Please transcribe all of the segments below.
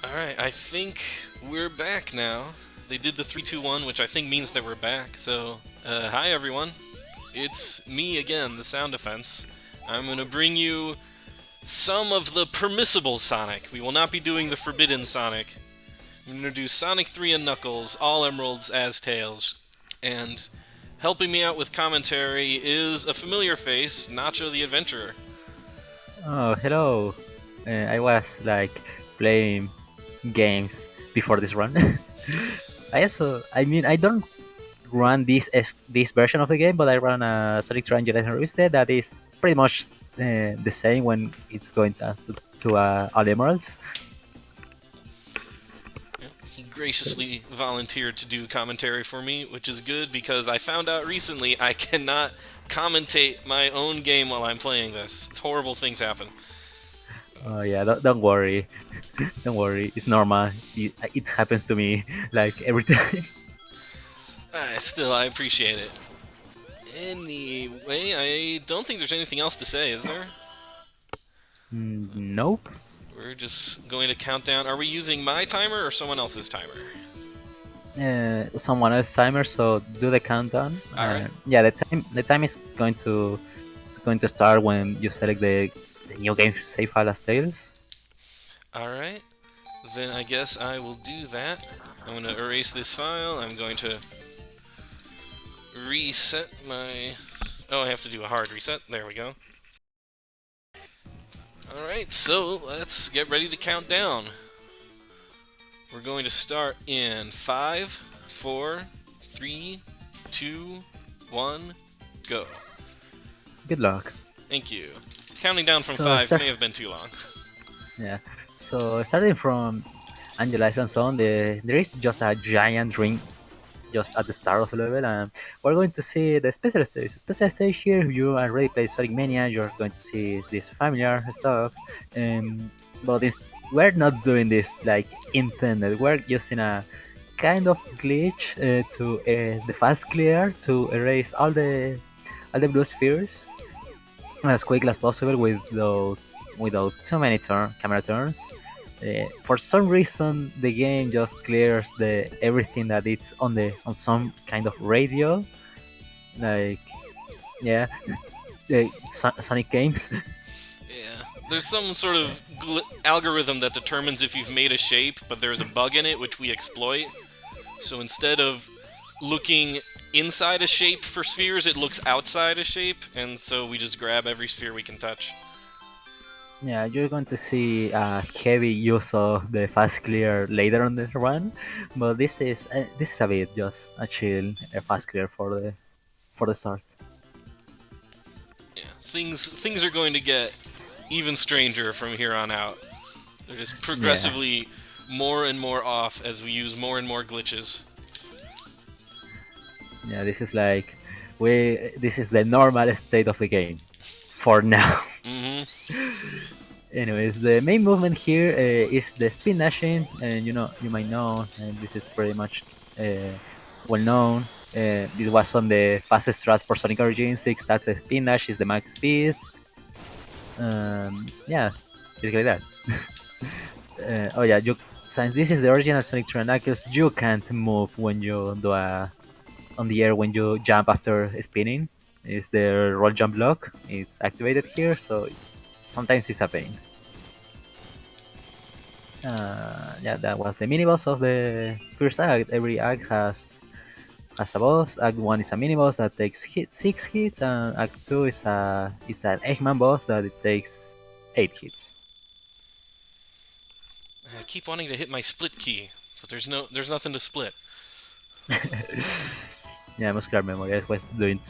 Alright, I think we're back now. They did the 3-2-1, which I think means that we're back. So, hi everyone. It's me again, the Sound Defense. I'm gonna bring you some of the permissible Sonic. We will not be doing the forbidden Sonic. I'm gonna do Sonic 3 and Knuckles, all emeralds as tails. And helping me out with commentary is a familiar face, Nacho the Adventurer. Oh, hello. I was like playing games before this run. I don't run this version of the game, but I run a Sonic Triangle Revista that is pretty much the same when it's going to all emeralds. He graciously volunteered to do commentary for me, which is good because I found out recently I cannot commentate my own game while I'm playing this. Horrible things happen. Oh yeah, don't worry, don't worry. It's normal. It happens to me like every time. Still, I appreciate it. Anyway, I don't think there's anything else to say, is there? Nope. We're just going to count down. Are we using my timer or someone else's timer? Someone else timer, so do the countdown. Alright. Yeah, the time is going to start when you select the new game save file as Tails. Alright. Then I guess I will do that. I'm going to erase this file. I'm going to reset my... Oh, I have to do a hard reset. There we go. Alright, so let's get ready to count down. We're going to start in 5, 4, 3, 2, 1, go. Good luck. Thank you. Counting down from So 5 may have been too long. yeah. So starting from Angel Island Zone, there is just a giant ring just at the start of the level, and we're going to see the special stage. The special stage here, if you already played Sonic Mania, you're going to see this familiar stuff. But we're not doing this like intended. We're using a kind of glitch to the fast clear to erase all the blue spheres as quickly as possible without too many camera turns. For some reason, the game just clears the everything that it's on some kind of radio, like yeah, Sonic games. Yeah. There's some sort of algorithm that determines if you've made a shape, but there's a bug in it which we exploit. So instead of looking inside a shape for spheres, it looks outside a shape, and so we just grab every sphere we can touch. Yeah, you're going to see a heavy use of the fast clear later on the run, but this is a bit just a chill fast clear for the start. Yeah. Things are going to get even stranger from here on out. They're just Yeah, progressively more and more off as we use more and more glitches. yeah, this is the normal state of the game for now. Mm-hmm. Anyways, the main movement here is the spin dashing, and you might know, and this is pretty much uh, well known. This was on the fastest strat for Sonic Origins 6. That's a spin dash, is the max speed. Yeah, basically that. Oh yeah, since this is the original Sonic Knuckles, you can't move when you do a on the air when you jump after spinning. It's the roll jump lock. It's activated here, so sometimes it's a pain. Yeah, that was the mini boss of the first act. Every act has a boss. Act 1 is a mini boss that takes 6 hits, and Act 2 is an Eggman boss that it takes 8 hits. I keep wanting to hit my split key, but there's nothing to split. Yeah, muscular memory. I was doing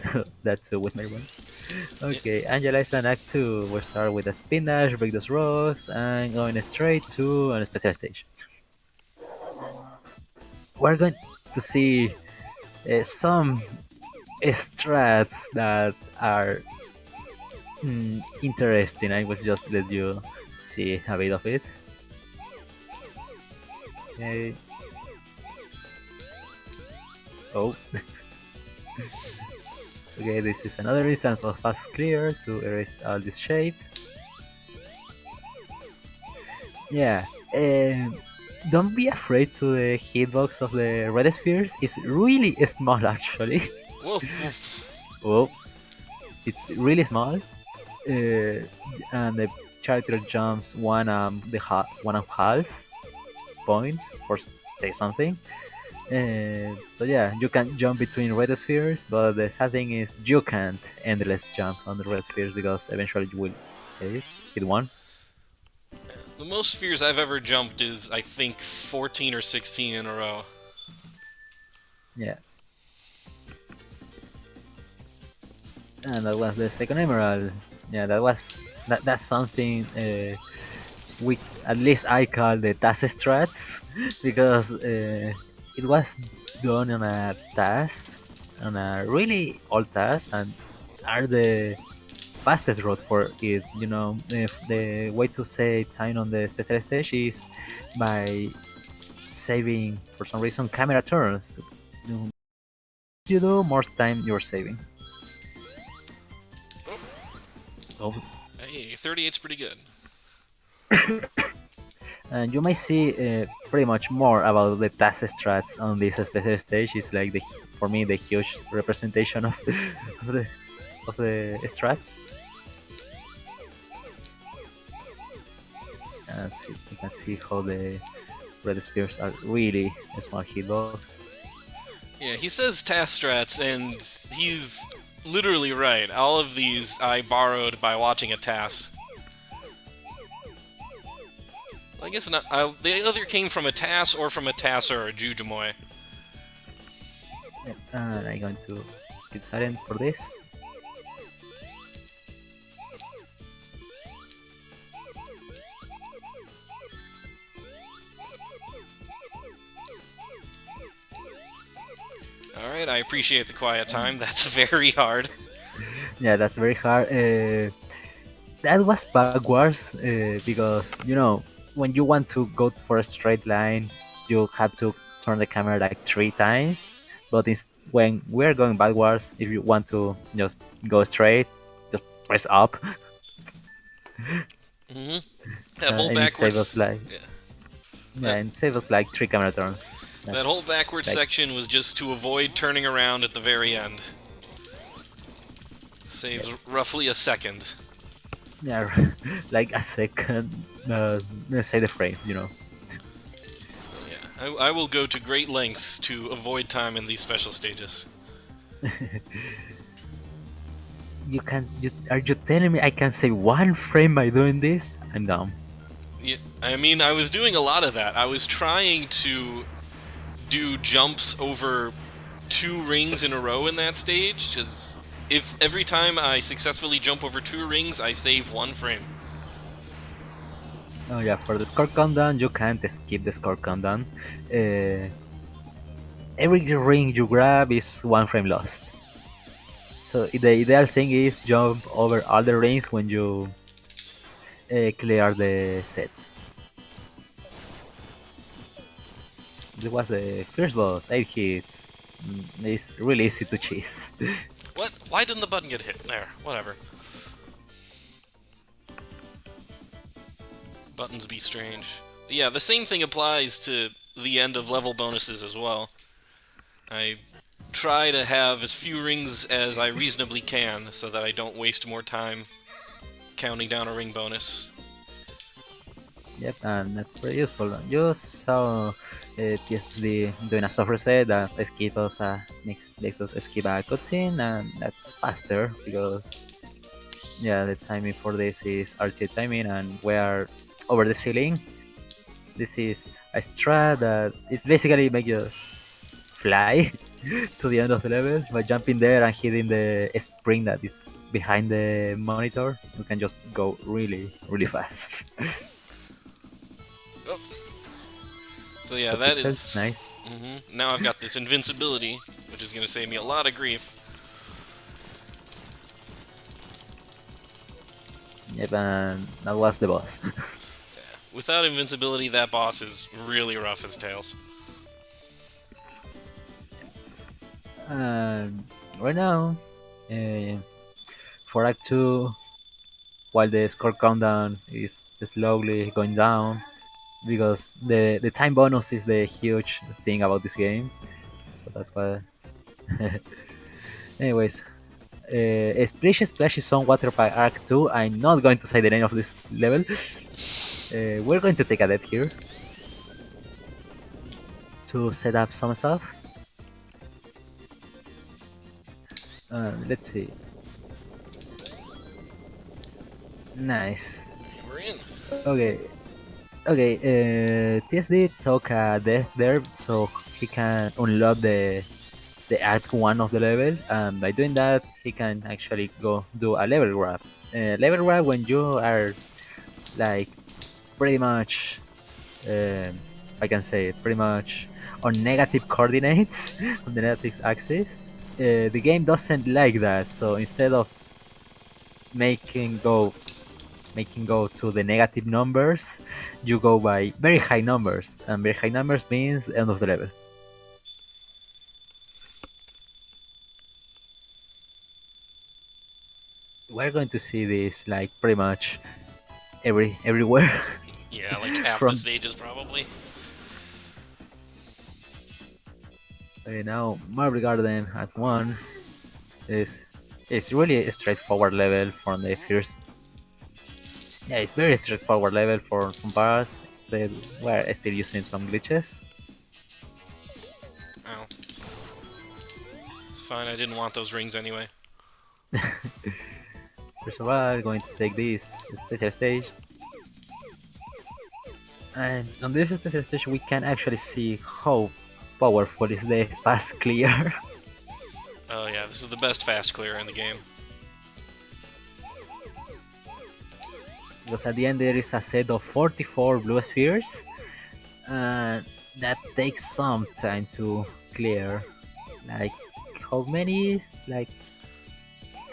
that too with my one. Yeah. Okay, Angelize and Act 2. We'll start with a spin dash, break those rocks, and going straight to a special stage. We're going to see some strats that are interesting. I will just let you see a bit of it. Okay. Oh. Okay, this is another instance of fast clear to erase all this shape. Yeah. don't be afraid to the hitbox of the red spheres. It's really small actually. Woof, woof. Oh, it's really small. And the character jumps 1.5 points for say something. So yeah, you can jump between red spheres, but the sad thing is you can't endless jump on the red spheres because eventually you will hit one. The most spheres I've ever jumped is, I think, 14 or 16 in a row. Yeah, and that was the second emerald. Yeah, that's something we at least I call the task strats because it was done on a task, on a really old task, and are the fastest route for it. You know, if the way to save time on the special stage is by saving for some reason camera turns. You do more time you're saving. So, Hey, 38's pretty good. and you might see pretty much more about the task strats on this special stage. It's like the for me the huge representation of of the of the strats. And see, you can see how the red spheres are really small hitbox. Yeah, he says task strats, and he's literally right. All of these I borrowed by watching a task. Well, I guess not. They either came from a task or from a task or a Jujumoy. Yeah, and I'm going to get silent for this. Alright, I appreciate the quiet time. That's very hard. Yeah, that's very hard. That was backwards because you know when you want to go for a straight line, you have to turn the camera like 3 times. But when we're going backwards, if you want to just go straight, just press up, Mm-hmm. That whole and it saves us backwards... like Yeah. yeah, That, and saves us like 3 camera turns. that whole backwards Like section was just to avoid turning around at the very end. Saves roughly a second. yeah, like a second. Let's say the frame, you know. Yeah, I will go to great lengths to avoid time in these special stages. You can. Are you telling me I can save 1 frame by doing this? I'm dumb. Yeah, I mean, I was doing a lot of that. I was trying to do jumps over 2 rings in a row in that stage, because if every time I successfully jump over 2 rings, I save 1 frame. Oh yeah, for the score countdown, you can't skip the score countdown. Uh, every ring you grab is 1 frame lost. So the ideal thing is jump over all the rings when you clear the sets. This was the first boss, 8 hits. It's really easy to chase. What? Why didn't the button get hit? There, whatever. Buttons be strange. Yeah, the same thing applies to the end of level bonuses as well. I try to have as few rings as I reasonably can so that I don't waste more time counting down a ring bonus. Yep, and that's very useful. You saw TSD doing a soft reset that makes us skip a cutscene, and that's faster because yeah, the timing for this is RT timing, and we are over the ceiling. This is a strat that it basically makes you fly to the end of the level by jumping there and hitting the spring that is behind the monitor. You can just go really, really fast. Oh. So yeah, But that pixels, is... nice. Now I've got this invincibility, which is going to save me a lot of grief. Yep, and that was the boss. Without invincibility, that boss is really rough as tails. And right now, uh, for Act 2, while the score countdown is slowly going down, because the time bonus is the huge thing about this game. So that's why. Anyways, Splish Splash is on Water Park Arc 2. I'm not going to say the name of this level. We're going to take a death here to set up some stuff. Let's see. Nice. We're in. Okay. Okay, TSD took a death there so he can unlock the Act 1 of the level, and by doing that, he can actually go do a level grab. Level grab when you are like pretty much, I can say pretty much on negative coordinates on the negative axis. The game doesn't like that, so instead of making go to the negative numbers, you go by very high numbers, and very high numbers means the end of the level. We're going to see this like pretty much everywhere. Yeah, like half From the stages probably. now, Marble Garden at 1 is it's really a straightforward level from the first. Yeah, it's very straightforward level for some parts. They were still using some glitches. Ow. Fine, I didn't want those rings anyway. First of all, going to take this special stage. And on this special stage, we can actually see how powerful is the fast clear. Oh yeah, this is the best fast clear in the game. Because at the end there is a set of 44 blue spheres, and that takes some time to clear. Like, how many? Like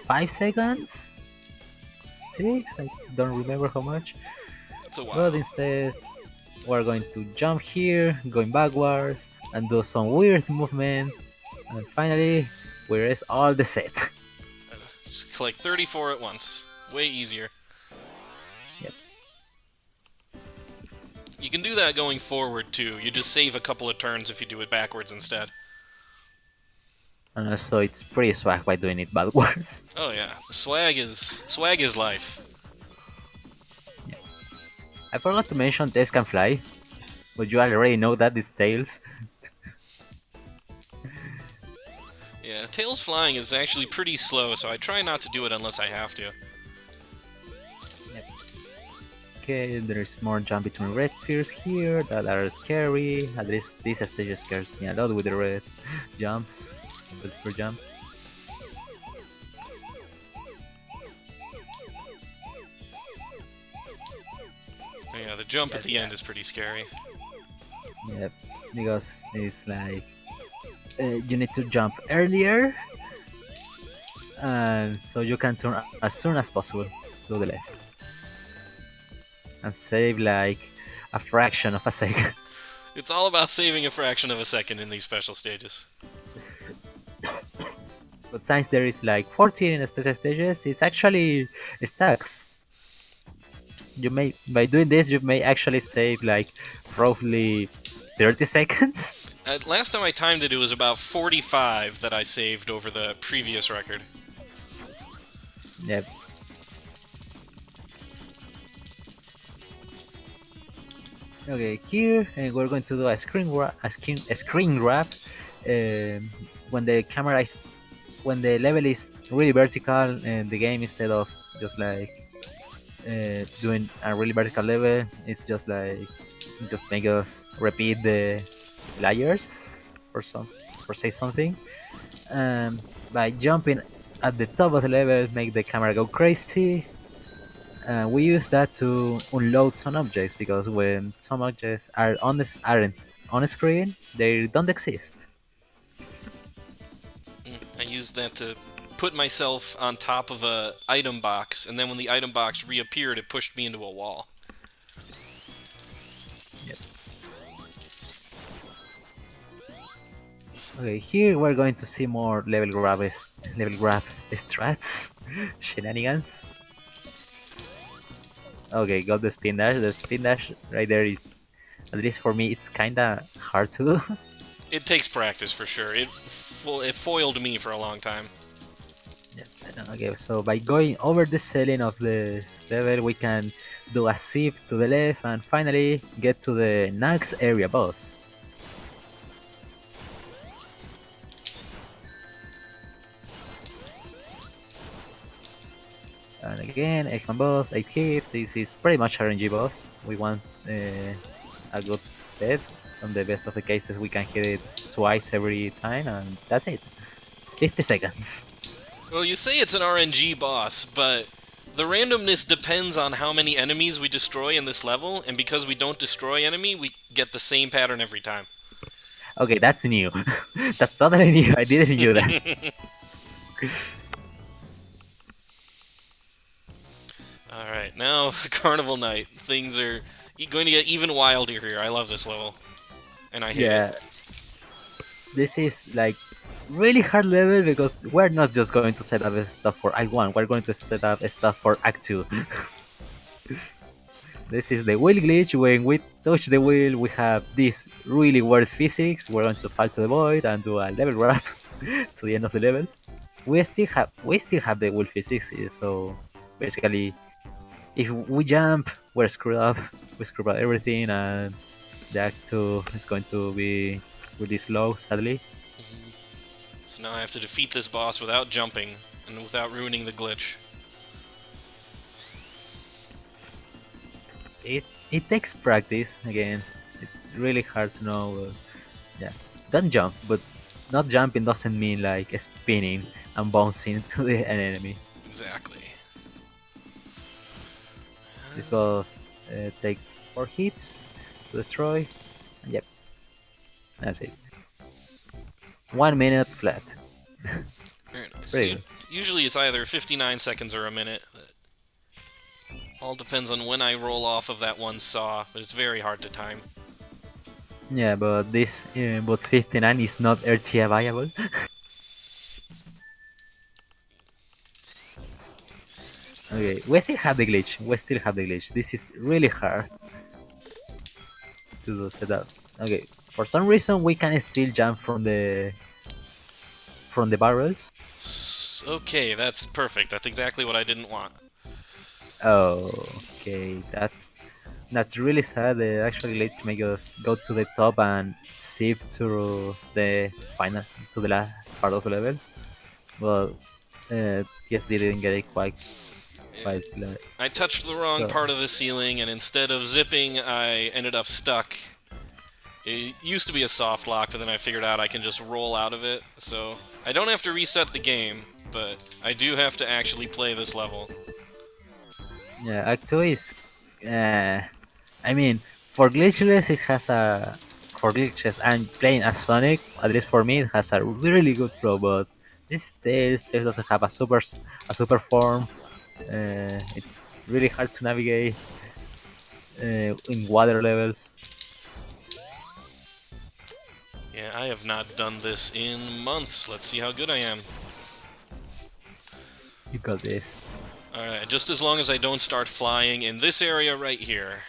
5 seconds? 6? I don't remember how much. It's a while. But instead, we're going to jump here, going backwards, and do some weird movement. And finally, we erase all the set. Just collect 34 at once. Way easier. Yep. You can do that going forward too. You just save a couple of turns if you do it backwards instead. And also, it's pretty swag by doing it backwards. Oh yeah, swag is life. I forgot to mention Tails can fly, but you already know that it's Tails. Yeah, Tails flying is actually pretty slow, so I try not to do it unless I have to. Okay, there's more jump between red spheres here that are scary. At least this stage scares me a lot with the red jumps. Red sphere jump. Yeah, the jump at the end is pretty scary. Yep, because it's like you need to jump earlier, and so you can turn as soon as possible to the left and save like a fraction of a second. It's all about saving a fraction of a second in these special stages. But since there is like 14 special stages, it's actually stacks. You may by doing this you may actually save like roughly 30 seconds. Last time I timed it, it was about 45 that I saved over the previous record. Yep. Okay, here we're going to do a screen grab. When the camera is when the level is really vertical and the game, instead of just like doing a really vertical level, it's just like just make us repeat the layers or say something. By jumping at the top of the level, make the camera go crazy. We use that to unload some objects, because when some objects aren't on screen, they don't exist. I used that to put myself on top of a item box, and then when the item box reappeared, it pushed me into a wall. Yep. Okay, here we're going to see more level grab strats, shenanigans. Okay, got the spin dash. The spin dash right there is At least for me, it's kinda hard to do. It takes practice for sure. It foiled me for a long time. Yes, okay, so by going over the ceiling of this level, we can do a zip to the left and finally get to the next area boss. And again, Eggman boss, 8 hit. This is pretty much RNG boss. We want a good set. On the best of the cases, we can hit it twice every time, and that's it. 50 seconds. Well, you say it's an RNG boss, but the randomness depends on how many enemies we destroy in this level, and because we don't destroy enemy, we get the same pattern every time. Okay, that's new. That's totally new. I didn't knew that. Alright, now Carnival Night. Things are going to get even wilder here. I love this level. And I hate Yeah, it. this is like really hard level because we're not just going to set up stuff for Act 1, we're going to set up stuff for Act 2. This is the wheel glitch. When we touch the wheel, we have this really weird physics. We're going to fall to the void and do a level wrap to the end of the level. We still have the wheel physics, so basically, if we jump, we're screwed up. We screw up everything, and the Act 2 is going to be really slow, sadly. So now I have to defeat this boss without jumping and without ruining the glitch. It takes practice. Again, it's really hard to know. Yeah, don't jump, but not jumping doesn't mean like spinning and bouncing to an enemy. Exactly. This boss takes 4 hits to destroy, and yep, that's it. 1 minute flat. Very nice. Pretty good. Usually it's either 59 seconds or a minute. All depends on when I roll off of that one saw, but it's very hard to time. Yeah, but this, but 59 is not RTA viable. Okay, we still have the glitch. We still have the glitch. This is really hard to do setup. Okay, for some reason we can still jump from the barrels. Okay, that's perfect. That's exactly what I didn't want. Oh, okay, that's really sad. They actually let make us go to the top and zip to the final, to the last part of the level. Well, yes, they didn't get it quite I touched the wrong so. part of the ceiling, and instead of zipping, I ended up stuck. It used to be a soft lock, but then I figured out I can just roll out of it, so I don't have to reset the game, but I do have to actually play this level. Yeah, Act 2 is. I mean, for glitchless, it has a. For glitches and playing as Sonic, at least for me, it has a really good flow. But this Tails doesn't have a super form. It's really hard to navigate in water levels. Yeah, I have not done this in months. Let's see how good I am. You got this. Alright, just as long as I don't start flying in this area right here.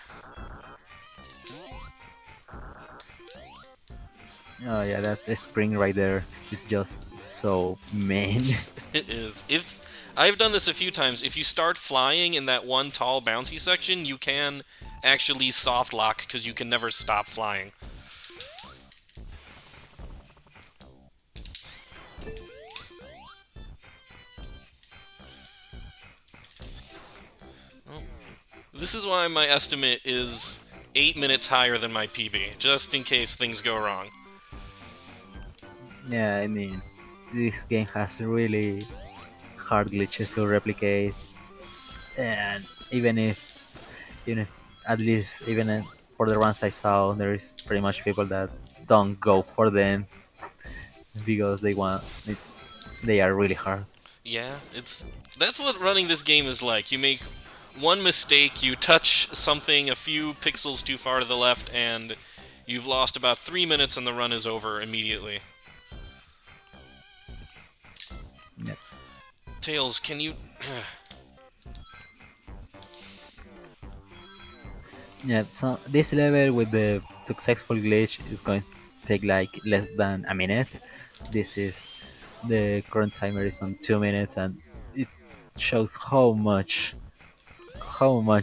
Oh yeah, that's a spring right there. It's just so mean. It is. If I've done this a few times, if you start flying in that one tall bouncy section, you can actually soft lock because you can never stop flying. Well, this is why my estimate is 8 minutes higher than my PB, just in case things go wrong. Yeah, I mean, this game has really hard glitches to replicate, and even if at least for the ones I saw, there is pretty much people that don't go for them because they are really hard. Yeah, that's what running this game is like. You make one mistake, you touch something a few pixels too far to the left, and you've lost about 3 minutes and the run is over immediately. Yeah. Tails, can you... Yeah, so this level with the successful glitch is going to take like less than a minute. This is the current timer is on 2 minutes, and it shows how much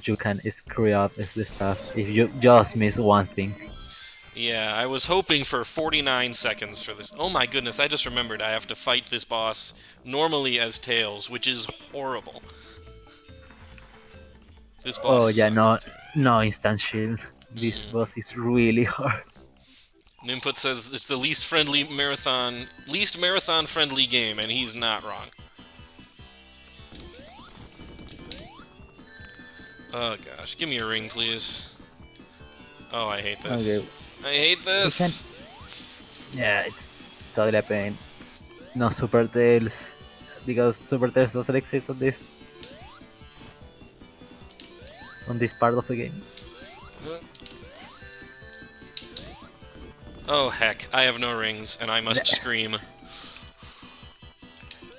you can screw up is this stuff if you just miss one thing. Yeah, I was hoping for 49 seconds for this. Oh my goodness, I just remembered I have to fight this boss normally as Tails, which is horrible. This boss Oh yeah, sucks as no, Tails. no instant shield. This Mm-mm. boss is really hard. Ninput says it's the least marathon friendly game, and he's not wrong. Oh gosh, give me a ring, please. Oh, I hate Okay, this. I hate we can. this! Yeah, it's totally a pain. No super tails because super tails doesn't exist on this part of the game. Oh heck, I have no rings, and I must scream.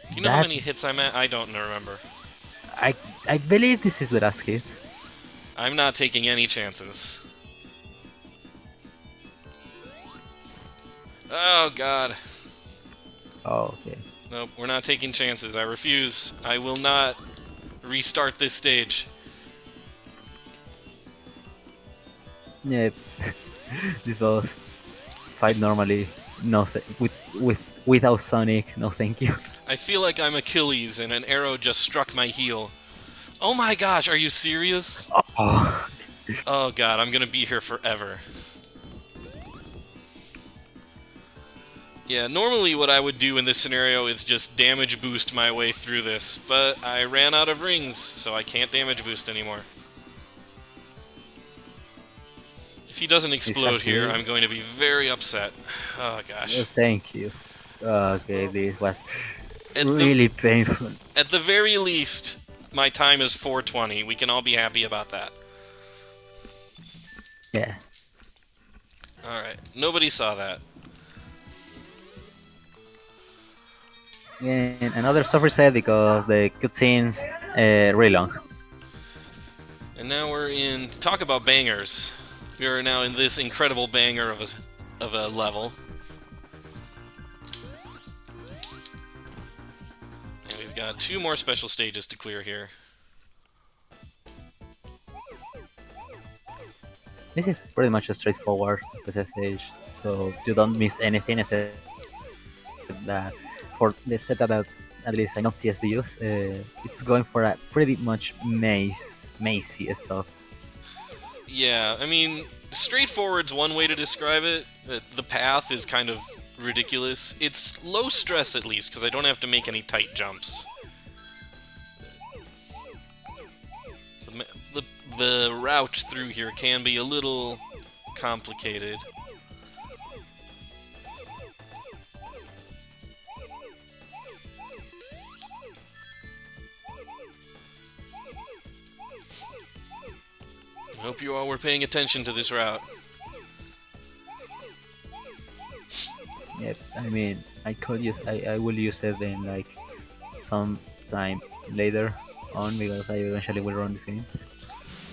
Do you know how That many hits I'm at? I don't remember. I I believe this is the last hit. I'm not taking any chances. Oh god. Oh, okay. Nope, we're not taking chances. I refuse. I will not restart this stage. Yeah, this boss fight normally. No, without Sonic. No, thank you. I feel like I'm Achilles and an arrow just struck my heel. Oh my gosh, are you serious? Oh, Oh god, I'm gonna be here forever. Yeah, normally what I would do in this scenario is just damage boost my way through this, but I ran out of rings, so I can't damage boost anymore. If he doesn't explode here, I'm going to be very upset. Oh gosh. thank you. Okay, this was At the really painful. at the very least, my time is 4:20. We can all be happy about that. Yeah. Alright, nobody saw that. And another suffer set because the cutscenes really long. And now we're in... Talk about bangers. We are now in this incredible banger of a level. And we've got 2 more special stages to clear here. This is pretty much a straightforward special stage, so you don't miss anything except that for the setup that at least I know TSD use, it's going for a pretty much mazy stuff. Yeah, I mean, straightforward's one way to describe it. The path is kind of ridiculous. It's low stress at least, because I don't have to make any tight jumps. The route through here can be a little complicated. I hope you all were paying attention to this route. Yep, I mean, I will use it in like some time later on because I eventually will run this game.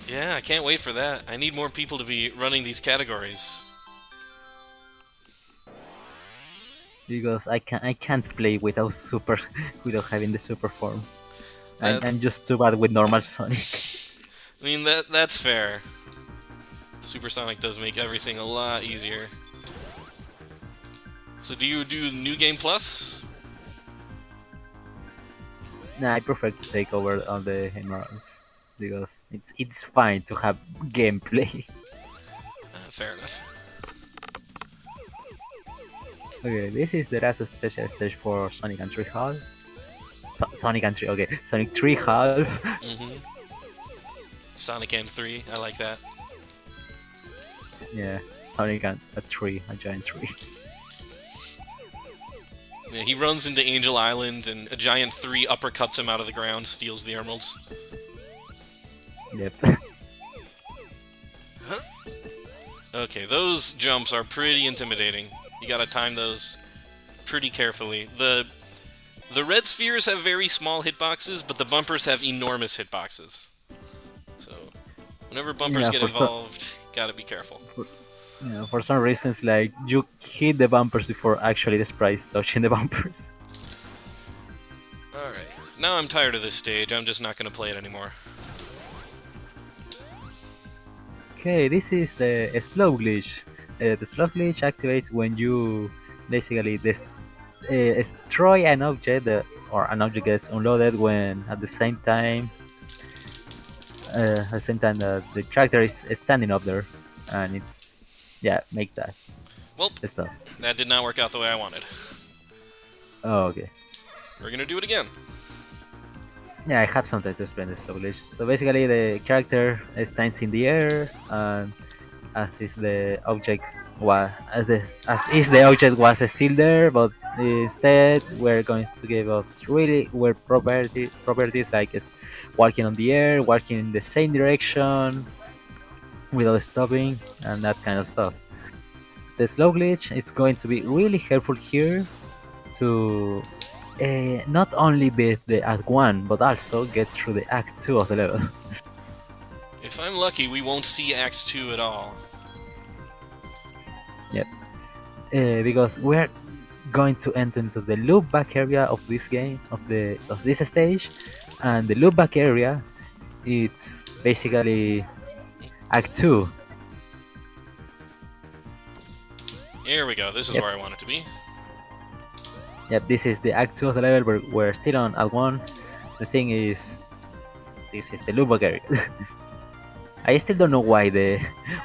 Yeah, I can't wait for that. I need more people to be running these categories. Because I can't play without super without having the super form. That, I'm just too bad with normal Sonic. I mean, that's fair. Supersonic does make everything a lot easier. So do you do New Game Plus? Nah, I prefer to take over on the emeralds because it's fine to have gameplay. Fair enough. Okay, this is the last special stage for Sonic and Tree Half. Sonic and Tree, okay, Sonic 3 Half. Mm-hmm. Sonic and 3, I like that. Yeah, Sonic and a tree, a giant tree. Yeah, he runs into Angel Island, and a giant 3 uppercuts him out of the ground, steals the emeralds. Yep. Okay, those jumps are pretty intimidating. You gotta time those pretty carefully. The red spheres have very small hitboxes, but the bumpers have enormous hitboxes. So, Whenever bumpers Yeah, get involved, gotta be careful. for, for some reasons, like you hit the bumpers before actually the sprites touching the bumpers. Alright. Now I'm tired of this stage, I'm just not gonna play it anymore. Okay, this is the slow glitch. The slow glitch activates when you basically destroy an object, or an object gets unloaded when at the same time the character is standing up there, and make that Well, stuff. that did not work out the way I wanted. Oh, okay. We're gonna do it again. Yeah, I have something to explain the slow glitch. So basically, the character stands in the air, and as is the object as if the object was still there, but instead we're going to give us really weird properties like walking on the air, walking in the same direction without stopping, and that kind of stuff. The slow glitch is going to be really helpful here to not only beat the Act 1, but also get through the Act 2 of the level. If I'm lucky, we won't see Act 2 at all. Yep. Because we're going to enter into the loopback area of this game, of this stage, and the loopback area, it's basically Act 2. Here we go, this is Yep. where I want it to be. Yep, this is the Act 2 of the level, but we're still on Act 1. The thing is, this is the loopback area. I still don't know why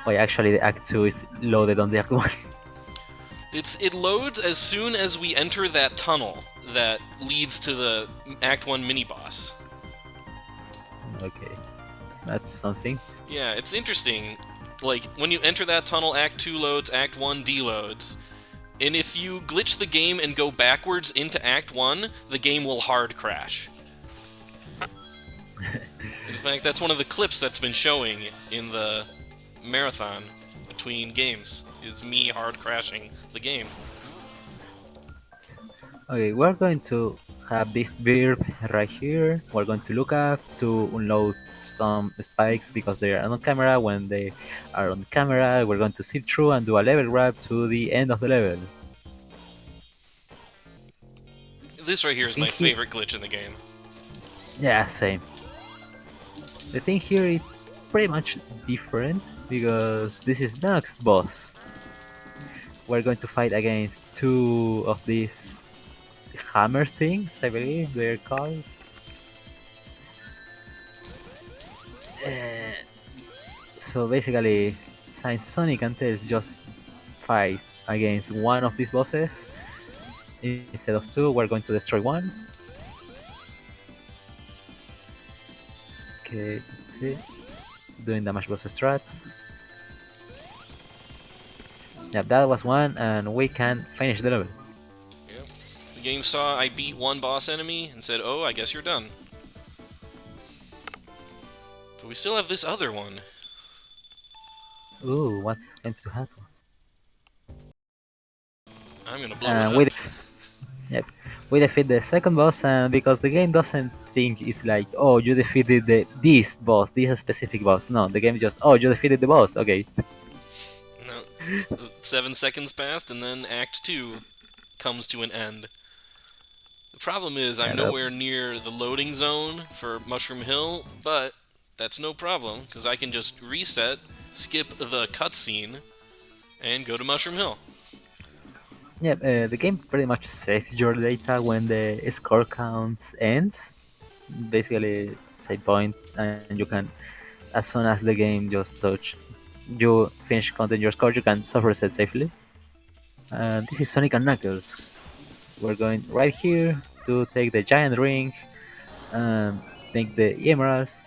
actually the Act 2 is loaded on the Act 1. It loads as soon as we enter that tunnel that leads to the Act 1 mini-boss. Okay, that's something. Yeah, it's interesting. Like, when you enter that tunnel, Act 2 loads, Act 1 deloads. And if you glitch the game and go backwards into Act 1, the game will hard crash. In fact, that's one of the clips that's been showing in the marathon between games, is me hard crashing the game. Okay, we're going to have this verb right here. We're going to look up to unload some spikes because they are on camera. When they are on camera, we're going to sit through and do a level grab to the end of the level. This right here is my favorite glitch in the game. Yeah, same. The thing here is pretty much different because this is next boss. We're going to fight against two of these hammer things, I believe they're called. So basically, since Sonic and Tails just fight against one of these bosses, instead of two, we're going to destroy one. Okay, let's see. Doing the mash boss strats. Yeah, that was one, and we can finish the level. Yep. The game saw I beat one boss enemy and said, oh, I guess you're done. But we still have this other one. Ooh, what's going to happen? I'm gonna blow it up. Yep, we defeat the second boss, and because the game doesn't think it's like, oh, you defeated this boss, this specific boss. No, the game just, oh, you defeated the boss. Okay. No, 7 seconds passed, and then Act 2 comes to an end. The problem is I'm nowhere near the loading zone for Mushroom Hill, but that's no problem, because I can just reset, skip the cutscene, and go to Mushroom Hill. Yeah, the game pretty much saves your data when the score count ends. Basically, save point, and you can, as soon as the game just you finish counting your score, you can self-reset safely. And this is Sonic and Knuckles. We're going right here to take the giant ring, and take the emeralds,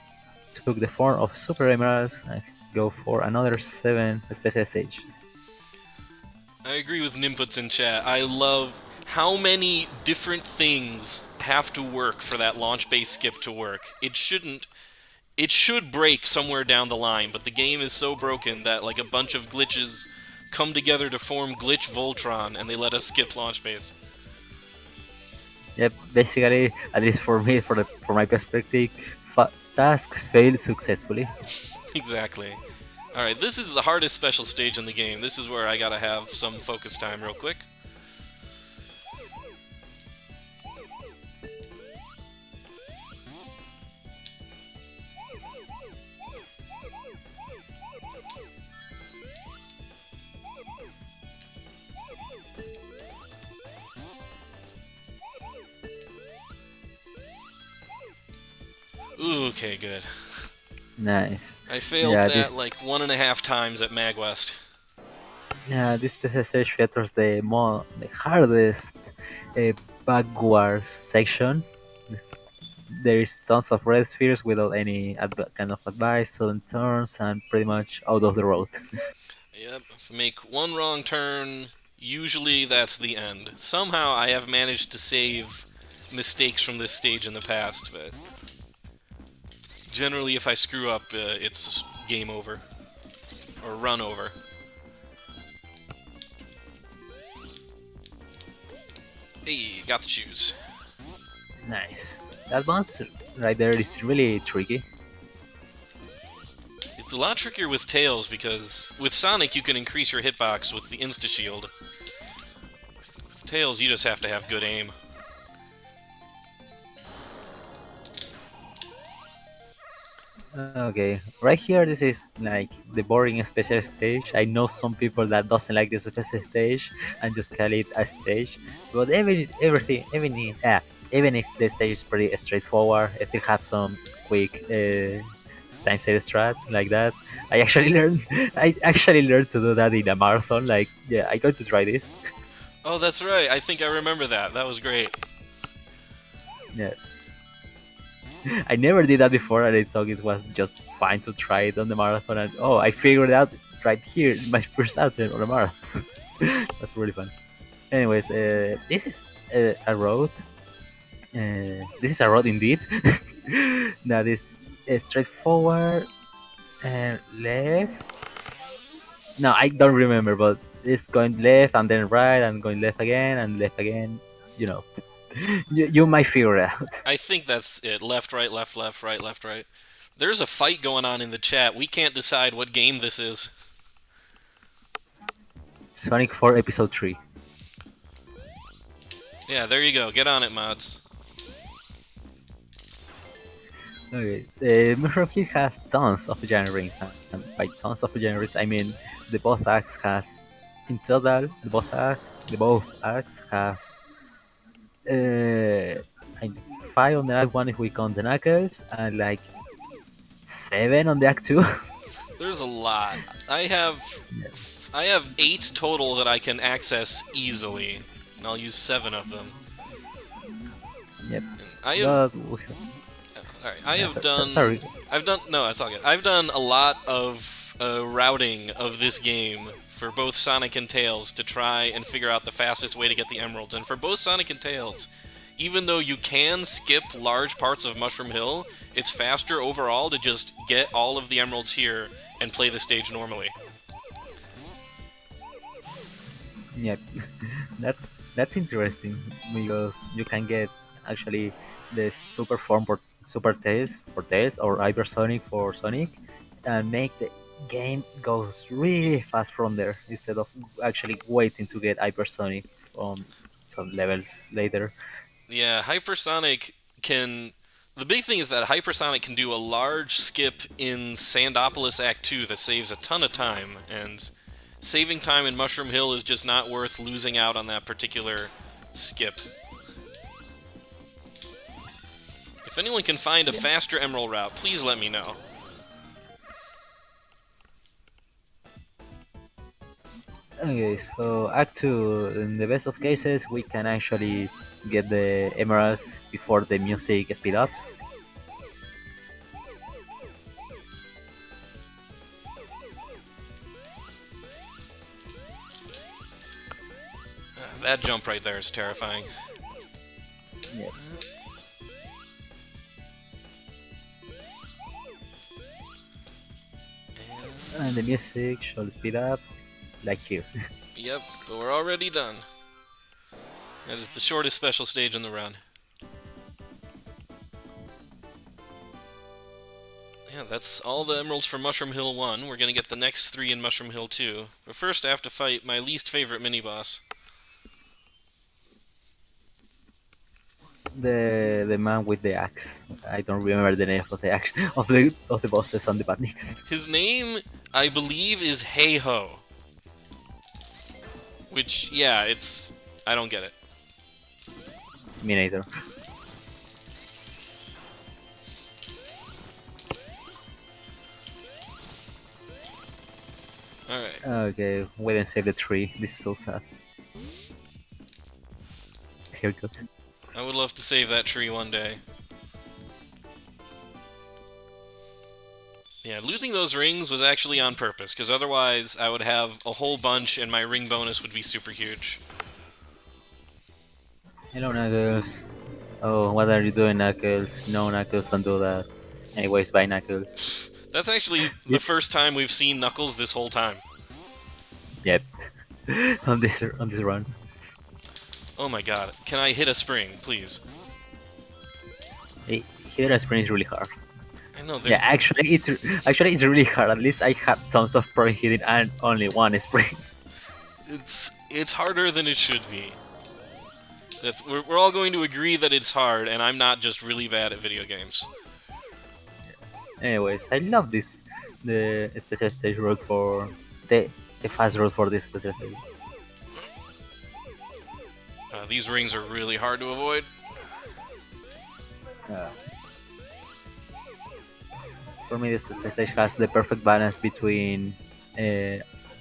took the form of super emeralds, and go for another 7 special stage. I agree with Nimputs in chat. I love how many different things have to work for that launch base skip to work. It should break somewhere down the line, but the game is so broken that like a bunch of glitches come together to form Glitch Voltron, and they let us skip launch base. Yep, basically, at least for me, for my perspective, task failed successfully. Exactly. Alright, this is the hardest special stage in the game. This is where I gotta have some focus time real quick. Ooh, okay, good. Nice. I failed Yeah, that this like 1.5 times at MagWest. yeah this stage features the hardest backwards section. There is tons of red spheres without any kind of advice, sudden turns, and pretty much out of the road. Yep, if I make one wrong turn, usually that's the end. Somehow I have managed to save mistakes from this stage in the past, but generally if I screw up, it's game over. Or run over. Hey, got the shoes. Nice. That bounce right there is really tricky. It's a lot trickier with Tails because with Sonic you can increase your hitbox with the Insta-Shield. With Tails you just have to have good aim. Okay, right here this is like the boring special stage. I know some people that doesn't like this special stage and just call it a stage, but even if the stage is pretty straightforward, it still have some quick time save strats like that. I actually learned to do that in a marathon. Like, yeah, I'm going to try this. Oh, that's right. I think I remember that. That was great. Yeah. I never did that before, and I thought it was just fine to try it on the marathon. And oh, I figured it out right here, my first attempt on a marathon. That's really fun. Anyways, this is a road. This is a road indeed. That is straightforward and left. No, I don't remember, but it's going left and then right and going left again and left again. You know, you might figure it out. I think that's it. Left, right, left, left, right, left, right. There's a fight going on in the chat. We can't decide what game this is. Sonic 4 Episode 3. Yeah, there you go. Get on it, mods. Okay, Mushroom Hill has tons of giant rings, and by tons of giant rings, I mean the both acts has, in total, the both acts has like 5 on the act 1 if we count the knuckles, and like 7 on the act 2. There's a lot. I have 8 total that I can access easily, and I'll use 7 of them. Yep. I have. But Alright, I have done. sorry. I've done. No, that's all good. I've done a lot of routing of this game for both Sonic and Tails to try and figure out the fastest way to get the emeralds. And for both Sonic and Tails, even though you can skip large parts of Mushroom Hill, it's faster overall to just get all of the emeralds here and play the stage normally. Yep. That's interesting because you can get actually the super form for Super Tails for Tails or Hypersonic for Sonic and make the game goes really fast from there instead of actually waiting to get Hypersonic on some levels later. Yeah, Hypersonic can. The big thing is that Hypersonic can do a large skip in Sandopolis Act 2 that saves a ton of time, and saving time in Mushroom Hill is just not worth losing out on that particular skip. If anyone can find a faster Emerald route, please let me know. Okay, so Act 2, in the best of cases, we can actually get the emeralds before the music speed ups. That jump right there is terrifying. Yeah. And the music should speed up, like here. Yep, but we're already done. That is the shortest special stage in the run. Yeah, that's all the emeralds for Mushroom Hill 1. We're gonna get the next 3 in Mushroom Hill 2. But first, I have to fight my least favorite mini-boss. The man with the axe. I don't remember the name of the axe of the bosses on the Batniks. His name, I believe, is Hey Ho. Which, yeah, it's... I don't get it. Me neither. Alright. Okay, we didn't save the tree. This is so sad. Haircut. I would love to save that tree one day. Yeah, losing those rings was actually on purpose, because otherwise I would have a whole bunch and my ring bonus would be super huge. Hello, Knuckles. Oh, what are you doing, Knuckles? No, Knuckles, don't do that. Anyways, bye, Knuckles. That's actually the first time we've seen Knuckles this whole time. Yep. on this run. Oh my god. Can I hit a spring, please? Hey, here a spring is really hard. I know, Yeah, actually it's really hard. At least I had tons of pro hitting and only one spring. it's harder than it should be. We're all going to agree that it's hard, and I'm not just really bad at video games. Anyways, I love the special stage road for the fast road for this special stage. These rings are really hard to avoid. For me, this special stage has the perfect balance between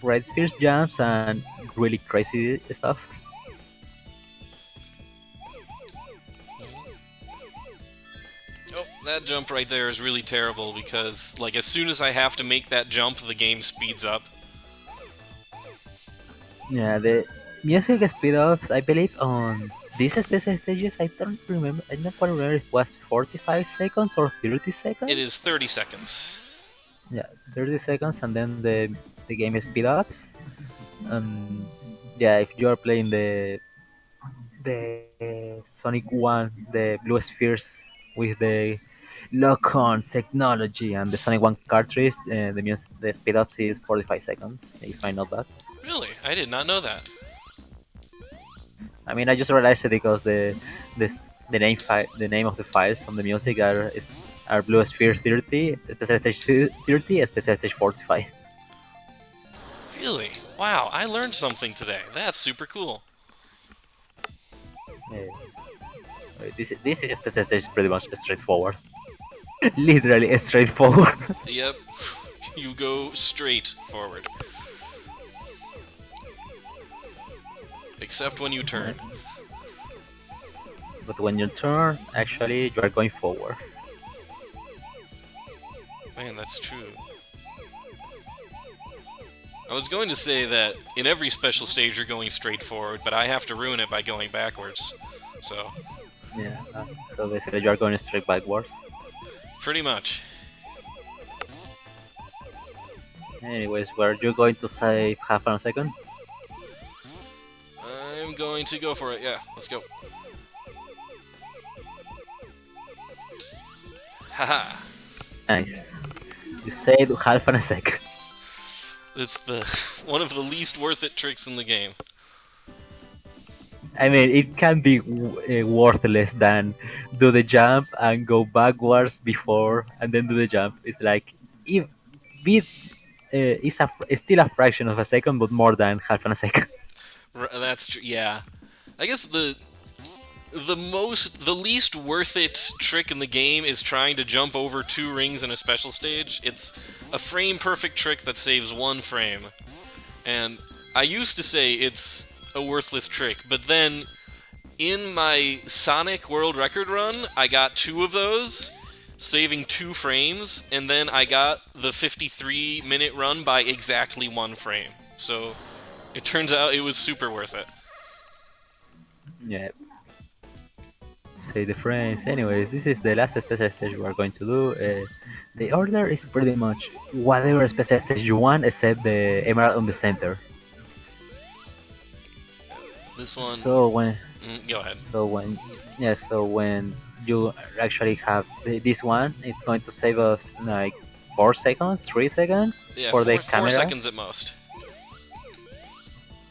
right fierce jumps and really crazy stuff. Oh, that jump right there is really terrible because, like, as soon as I have to make that jump, the game speeds up. Yeah, the music speed ups, I believe, on these special stages, I don't remember. I don't quite remember if it was 45 seconds or 30 seconds. It is 30 seconds. Yeah, 30 seconds, and then the game speed ups. Yeah, if you are playing the Sonic One, the Blue Spheres with the lock-on technology and the Sonic One cartridge, the speed ups is 45 seconds. If I know that. Really? I did not know that. I mean, I just realized it because the name of the files on the music are Blue Sphere 30, Special Stage 30, and Special Stage 45. Really? Wow, I learned something today. That's super cool. Yeah. This Special Stage is pretty much straightforward. Literally straightforward. Yep. You go straight forward. Except when you turn. But when you turn, actually, you are going forward. Man, that's true. I was going to say that in every special stage you're going straight forward, but I have to ruin it by going backwards. So... Yeah, so basically you are going straight backwards. Pretty much. Anyways, were you going to save half a second? I'm going to go for it, yeah. Let's go. Haha. Nice. You saved half a second. It's the one of the least worth it tricks in the game. I mean, it can be worthless than do the jump and go backwards before and then do the jump. It's like if it's still a fraction of a second, but more than half a second. That's true. Yeah, I guess the least worth it trick in the game is trying to jump over 2 rings in a special stage. It's a frame perfect trick that saves 1 frame, and I used to say it's a worthless trick, but then in my Sonic World Record run, I got 2 of those, saving 2 frames, and then I got the 53-minute run by exactly 1 frame. So it turns out it was super worth it. Yeah. Say the frames. Anyways, this is the last special stage we are going to do. The order is pretty much whatever special stage you want, except the emerald on the center. This one... So when go ahead. So when you actually have this one. It's going to save us like 4 seconds, 3 seconds Yeah, for the four camera. seconds at most.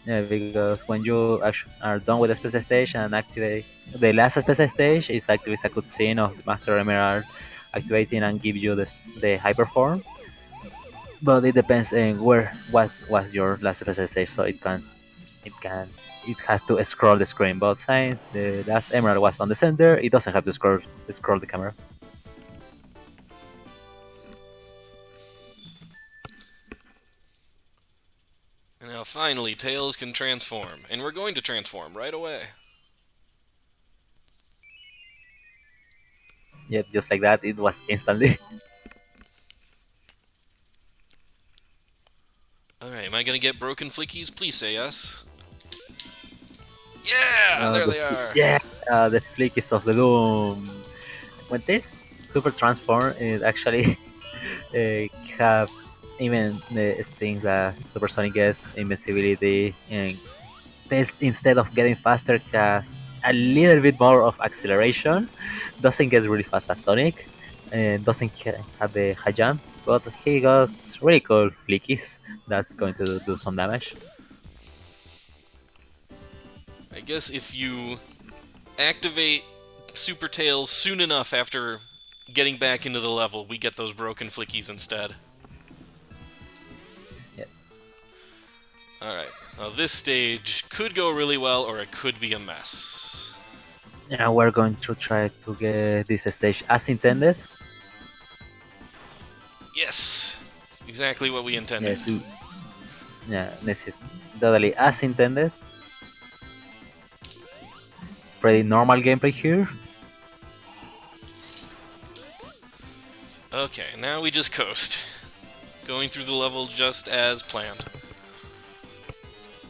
Yeah, because when you actually are done with the special stage and activate the last special stage, is activates a cutscene of the Master Emerald activating and give you the hyper form. But it depends on what was your last special stage, so it has to scroll the screen. But since the last emerald was on the center, it doesn't have to scroll the camera. And now finally, Tails can transform. And we're going to transform right away. Yep, just like that, it was instantly. Alright, am I gonna get broken flickies? Please say yes. Yeah! There The, they are! yeah, the flickies of the doom. When this super transform, it actually have even the things that supersonic gets invincibility, and this instead of getting faster has a little bit more of acceleration. Doesn't get really fast as Sonic, and doesn't have the high jump, but he got really cool flickies that's going to do some damage. I guess if you activate Super Tails soon enough after getting back into the level, we get those broken flickies instead. Yeah. Alright, now this stage could go really well, or it could be a mess. Now we're going to try to get this stage as intended. Yes! Exactly what we intended. Yes, yeah, this is totally as intended. Pretty normal gameplay here. Okay, now we just coast. Going through the level just as planned.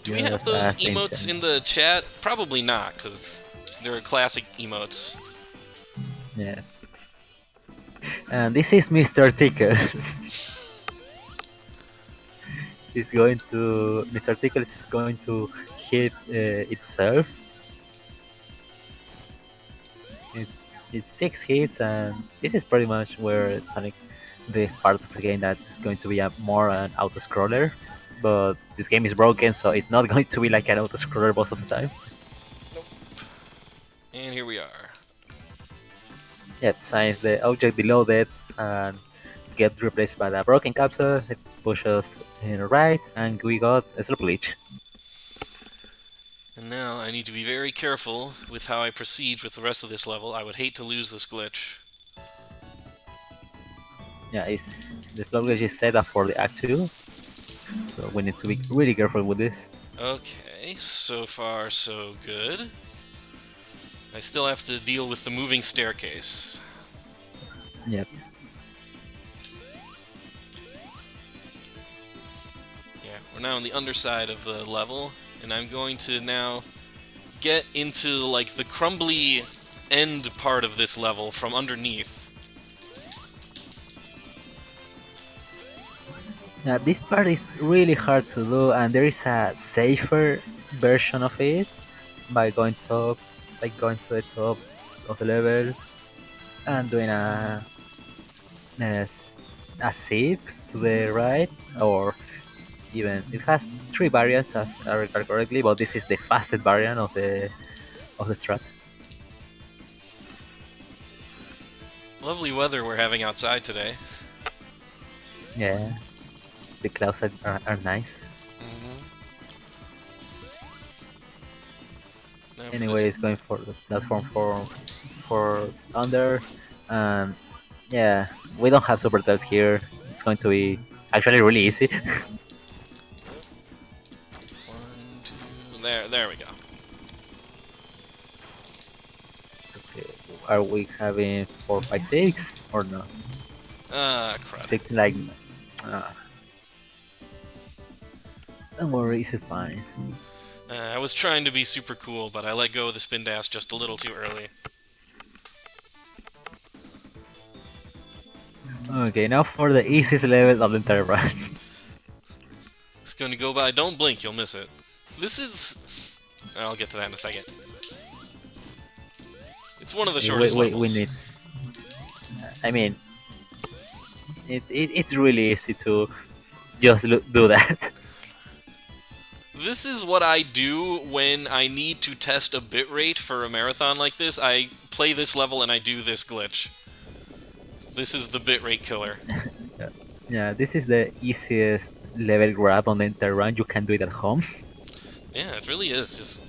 Do we have Just those as emotes intended. in the chat? Probably not, because they're classic emotes. Yeah. And this is Mr. Tickles. He's going to Mr. Tickles is going to hit itself. It's it's 6 hits, and this is pretty much where Sonic, the part of the game that is going to be a more an auto scroller. But this game is broken, so it's not going to be like an auto scroller most of the time. Nope. And here we are. Yep, since the object below that and get replaced by the broken capsule, it pushes in the right, and we got a slow glitch. And now I need to be very careful with how I proceed with the rest of this level. I would hate to lose this glitch. Yeah, the slow glitch is set up for the Act 2, so we need to be really careful with this. Okay, so far so good. I still have to deal with the moving staircase. Yep. Yeah, we're now on the underside of the level, and I'm going to now get into, like, the crumbly end part of this level from underneath. Yeah, this part is really hard to do, and there is a safer version of it by going top, like going to the top of the level and doing a, a zip to the right, or even it has 3 variants if I recall correctly, but this is the fastest variant of the strat. Lovely weather we're having outside today. Yeah, the clouds are nice. Now for this. Anyways, going for the platform for under, and yeah, we don't have super tests here. It's going to be actually really easy. One, two, there we go. Okay, are we having 4, 5, 6 or no? Ah, crud. 6 like. Don't worry, it's fine. I was trying to be super cool, but I let go of the spin dash just a little too early. Okay, now for the easiest level of the entire run. It's going to go by. Don't blink, you'll miss it. This is... I'll get to that in a second. It's one of the shortest levels. We need. I mean, it's really easy to just do that. This is what I do when I need to test a bitrate for a marathon like this. I play this level and I do this glitch. This is the bitrate killer. Yeah, this is the easiest level grab on the entire run. You can do it at home. Yeah, it really is. Just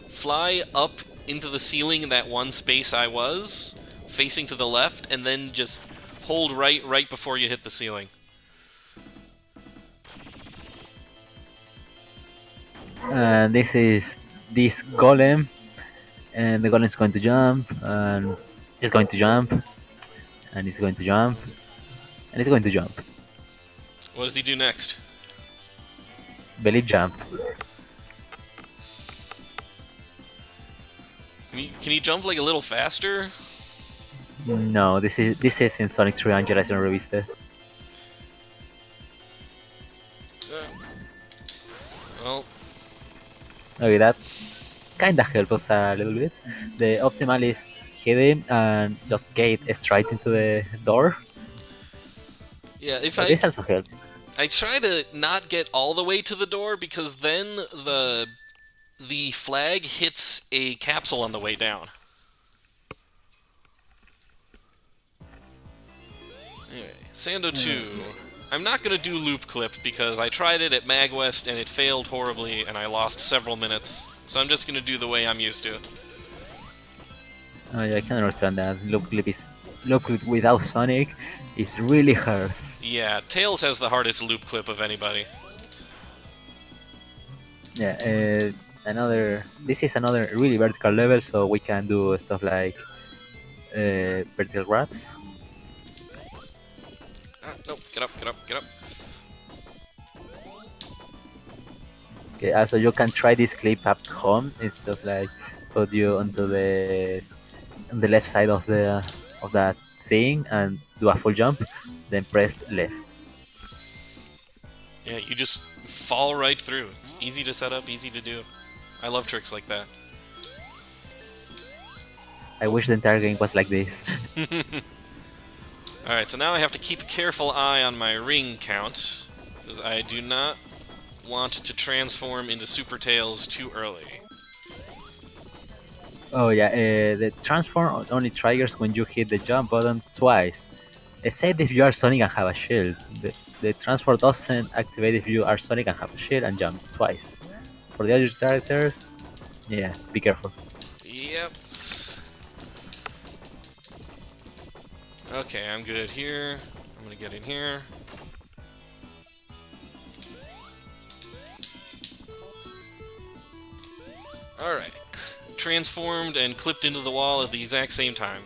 fly up into the ceiling in that one space I was, facing to the left, and then just hold right before you hit the ceiling. And this is this golem, and the golem is going to jump, and it's going to jump, and it's going to jump, and it's going to jump. What does he do next? Belly jump. Can he jump like a little faster? No, this is in Sonic 3 Angelizen Revista. Well, Okay, that kinda helps us a little bit. The optimal is hit him and just gate straight into the door. yeah, if But this also helps. I try to not get all the way to the door because then the flag hits a capsule on the way down. Anyway, Sando 2. I'm not going to do loop clip because I tried it at MagWest and it failed horribly and I lost several minutes. So I'm just going to do the way I'm used to. Oh yeah, I can understand that. Loop clip without Sonic is really hard. Yeah, Tails has the hardest loop clip of anybody. Yeah, this is another really vertical level, so we can do stuff like vertical grabs. No, get up, get up, get up. Okay, also you can try this clip at home. It's just like put you onto on the left side of that thing and do a full jump, then press left. Yeah, you just fall right through. It's easy to set up, easy to do. I love tricks like that. I wish the entire game was like this. Alright, so now I have to keep a careful eye on my ring count, because I do not want to transform into Super Tails too early. Oh yeah, the transform only triggers when you hit the jump button twice. Except if you are Sonic and have a shield. The transform doesn't activate if you are Sonic and have a shield and jump twice. For the other characters, yeah, be careful. Yep. Okay, I'm good here. I'm gonna get in here. Alright. Transformed and clipped into the wall at the exact same time.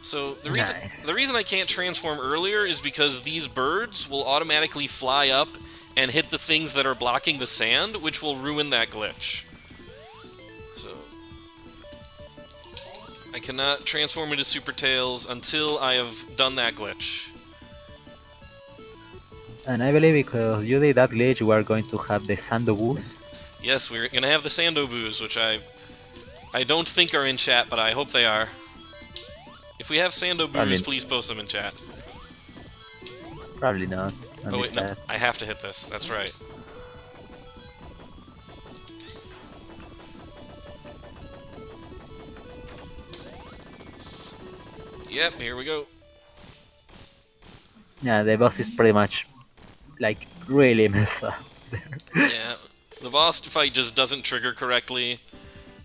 So the reason I can't transform earlier is because these birds will automatically fly up and hit the things that are blocking the sand, which will ruin that glitch. So I cannot transform into Super Tails until I have done that glitch. And I believe because you did that glitch, we are going to have the Sando boost. Yes, we're gonna have the Sando boos, which I don't think are in chat, but I hope they are. If we have Sando boos, please post them in chat. Probably not. Oh wait, no, I have to hit this. That's right. Yep, here we go. Yeah, the boss is pretty much like really messed up there. Yeah, the boss fight just doesn't trigger correctly,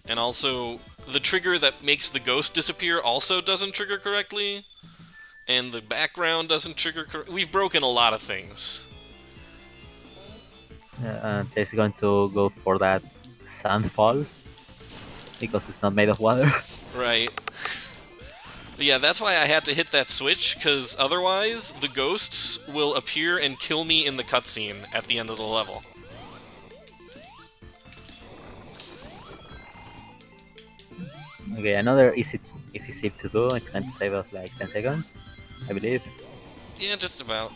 and also the trigger that makes the ghost disappear also doesn't trigger correctly, and the background doesn't trigger correctly. We've broken a lot of things. And it's going to go for that sandfall because it's not made of water. Right. But yeah, that's why I had to hit that switch, because otherwise the ghosts will appear and kill me in the cutscene at the end of the level. Okay, another easy save to do. It's going to save us like 10 seconds, I believe. Yeah, just about.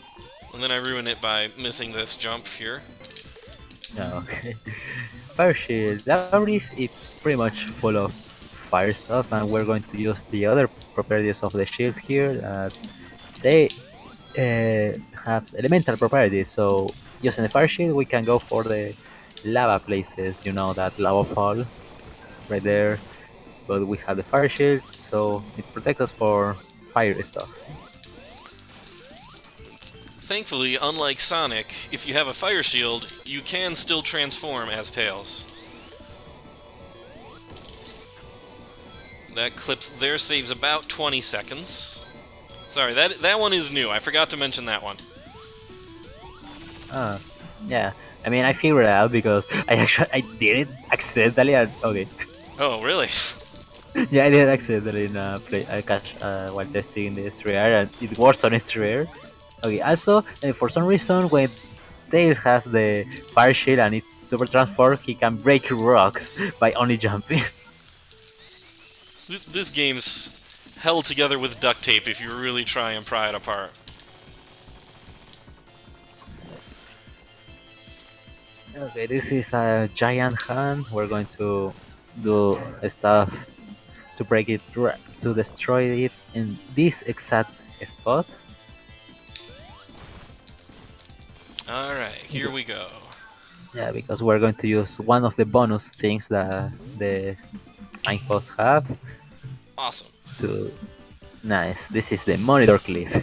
And then I ruin it by missing this jump here. Yeah, okay. Fire Shield. That reef is pretty much full of fire stuff, and we're going to use the other properties of the shields here. They have elemental properties, so using the fire shield, we can go for the lava places. You know that lava fall right there, but we have the fire shield, so it protects us for fire stuff. Thankfully, unlike Sonic, if you have a fire shield, you can still transform as Tails. That clips there saves about 20 seconds. Sorry, that one is new. I forgot to mention that one. Yeah. I mean, I figured it out because I did it accidentally. Okay. Oh, really? Yeah, I did it accidentally in play. I catch while testing the Strier, and it works on Strier. Okay. Also, for some reason, when Tails has the fire shield and it's super transformed, he can break rocks by only jumping. This game's held together with duct tape if you really try and pry it apart. Okay, this is a giant hand. We're going to do stuff to break it, to destroy it in this exact spot. Alright, here we go. Yeah, because we're going to use one of the bonus things that the signposts have Awesome. to... Nice. This is the monitor clip.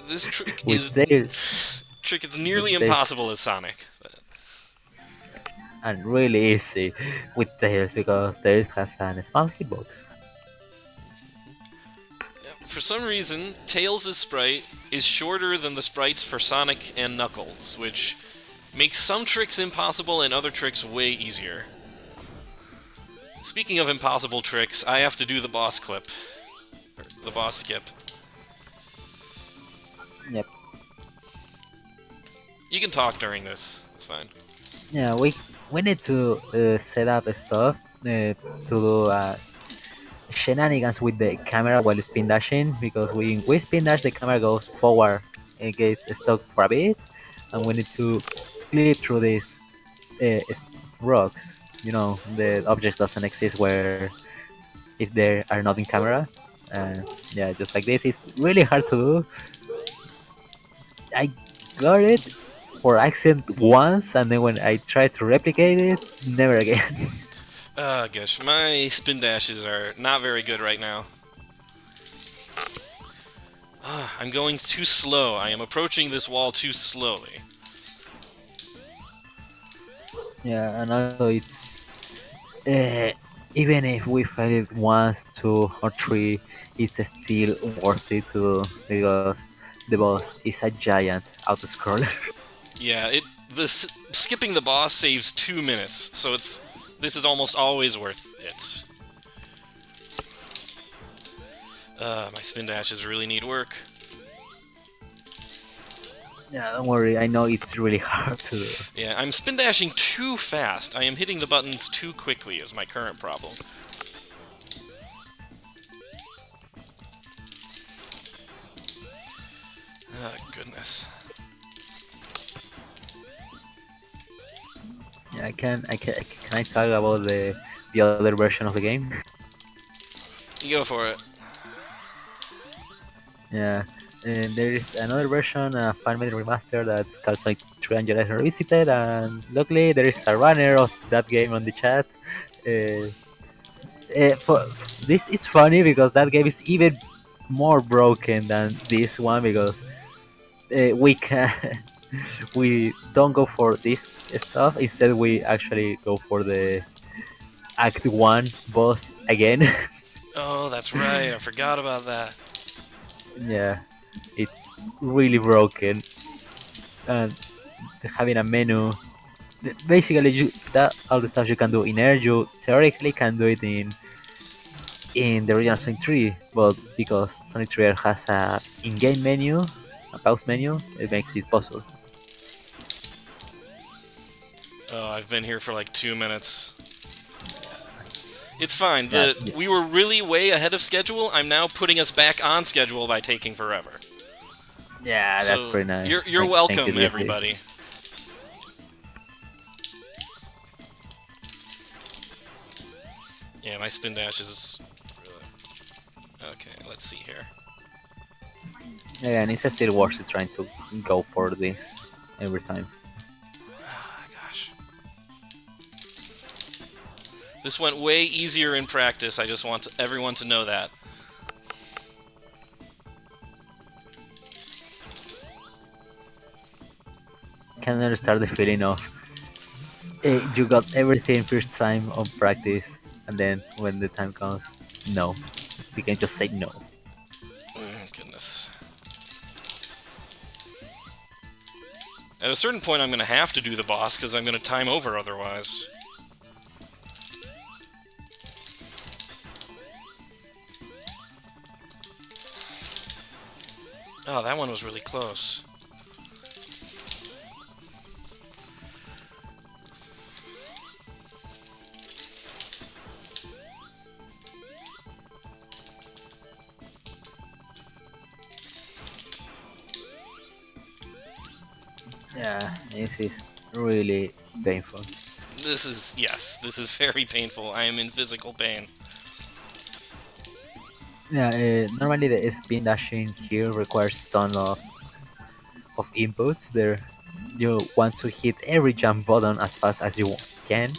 This trick With is nearly impossible as Sonic. and really easy with Tails because Tails has a small hitbox. For some reason, Tails' sprite is shorter than the sprites for Sonic and Knuckles, which makes some tricks impossible and other tricks way easier. Speaking of impossible tricks, I have to do the boss clip. Or the boss skip. Yep. You can talk during this, it's fine. Yeah, we need to set up stuff to do shenanigans with the camera while spin dashing, because when we spin dash the camera goes forward and gets stuck for a bit, and we need to clip through these rocks. You know, the object doesn't exist where if they are not in camera. Yeah, just like this, it's really hard to do. I got it for accident once, and then when I tried to replicate it, never again. Gosh, my spin dashes are not very good right now. I'm going too slow. I am approaching this wall too slowly. Yeah, and also it's even if we fail it once, two, or three, it's still worth it to, because the boss is a giant auto-scroller. Yeah, skipping the boss saves 2 minutes, so this is almost always worth it. My spin dashes really need work. Yeah, don't worry, I know it's really hard to do. Yeah, I'm spin dashing too fast. I am hitting the buttons too quickly is my current problem. Oh, goodness. Yeah, can I talk about the other version of the game? You go for it. Yeah, and there is another version, a fan-made remaster that's called Sonic 3 Angeles Revisited, and luckily there is a runner of that game on the chat. For, this is funny because that game is even more broken than this one, because we can we don't go for this stuff. Instead, we actually go for the Act 1 boss again. Oh, that's right. I forgot about that. Yeah, it's really broken, and having a menu. Basically, all the stuff you can do in Air, you theoretically can do it in the original Sonic 3, but because Sonic 3 has a in-game menu, a pause menu, it makes it possible. Oh, I've been here for like 2 minutes. It's fine. Yeah. We were really way ahead of schedule. I'm now putting us back on schedule by taking forever. Yeah, So that's pretty nice. You're welcome, thank you, everybody. Yeah, my spin dash is... Okay, let's see here. Yeah, and it's still worth it trying to go for this every time. Ah, gosh. This went way easier in practice. I just want everyone to know that. Can understand the feeling of you got everything first time on practice, and then when the time comes, no. You can just say no. Goodness. At a certain point, I'm going to have to do the boss, because I'm going to time over otherwise. Oh, that one was really close. Yeah, this is really painful. This is, yes, this is very painful. I am in physical pain. Yeah, normally the spin dashing here requires a ton of inputs. There, you want to hit every jump button as fast as you can.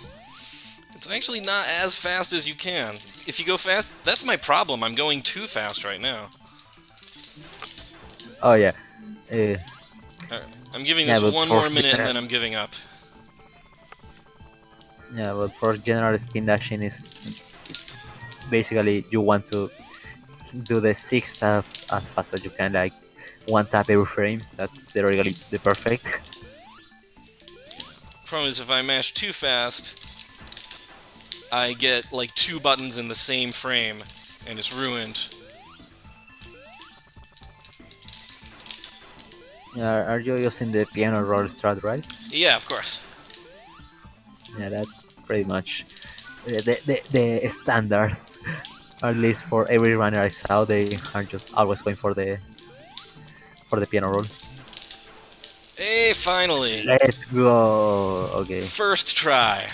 It's actually not as fast as you can. If you go fast, that's my problem. I'm going too fast right now. Oh yeah. Alright, I'm giving Yeah, this but one for more minute and then I'm giving up. Yeah, but for general spin dashing is basically you want to do the 6 tap as fast as you can, like 1 tap every frame. That's theoretically the perfect. Problem is, if I mash too fast, I get like 2 buttons in the same frame, and it's ruined. Yeah, are you using the piano roll strat, right? Yeah, of course. Yeah, that's pretty much the standard. At least for every runner I saw, they are just always going for the piano roll. Hey, finally! Let's go. Okay. First try.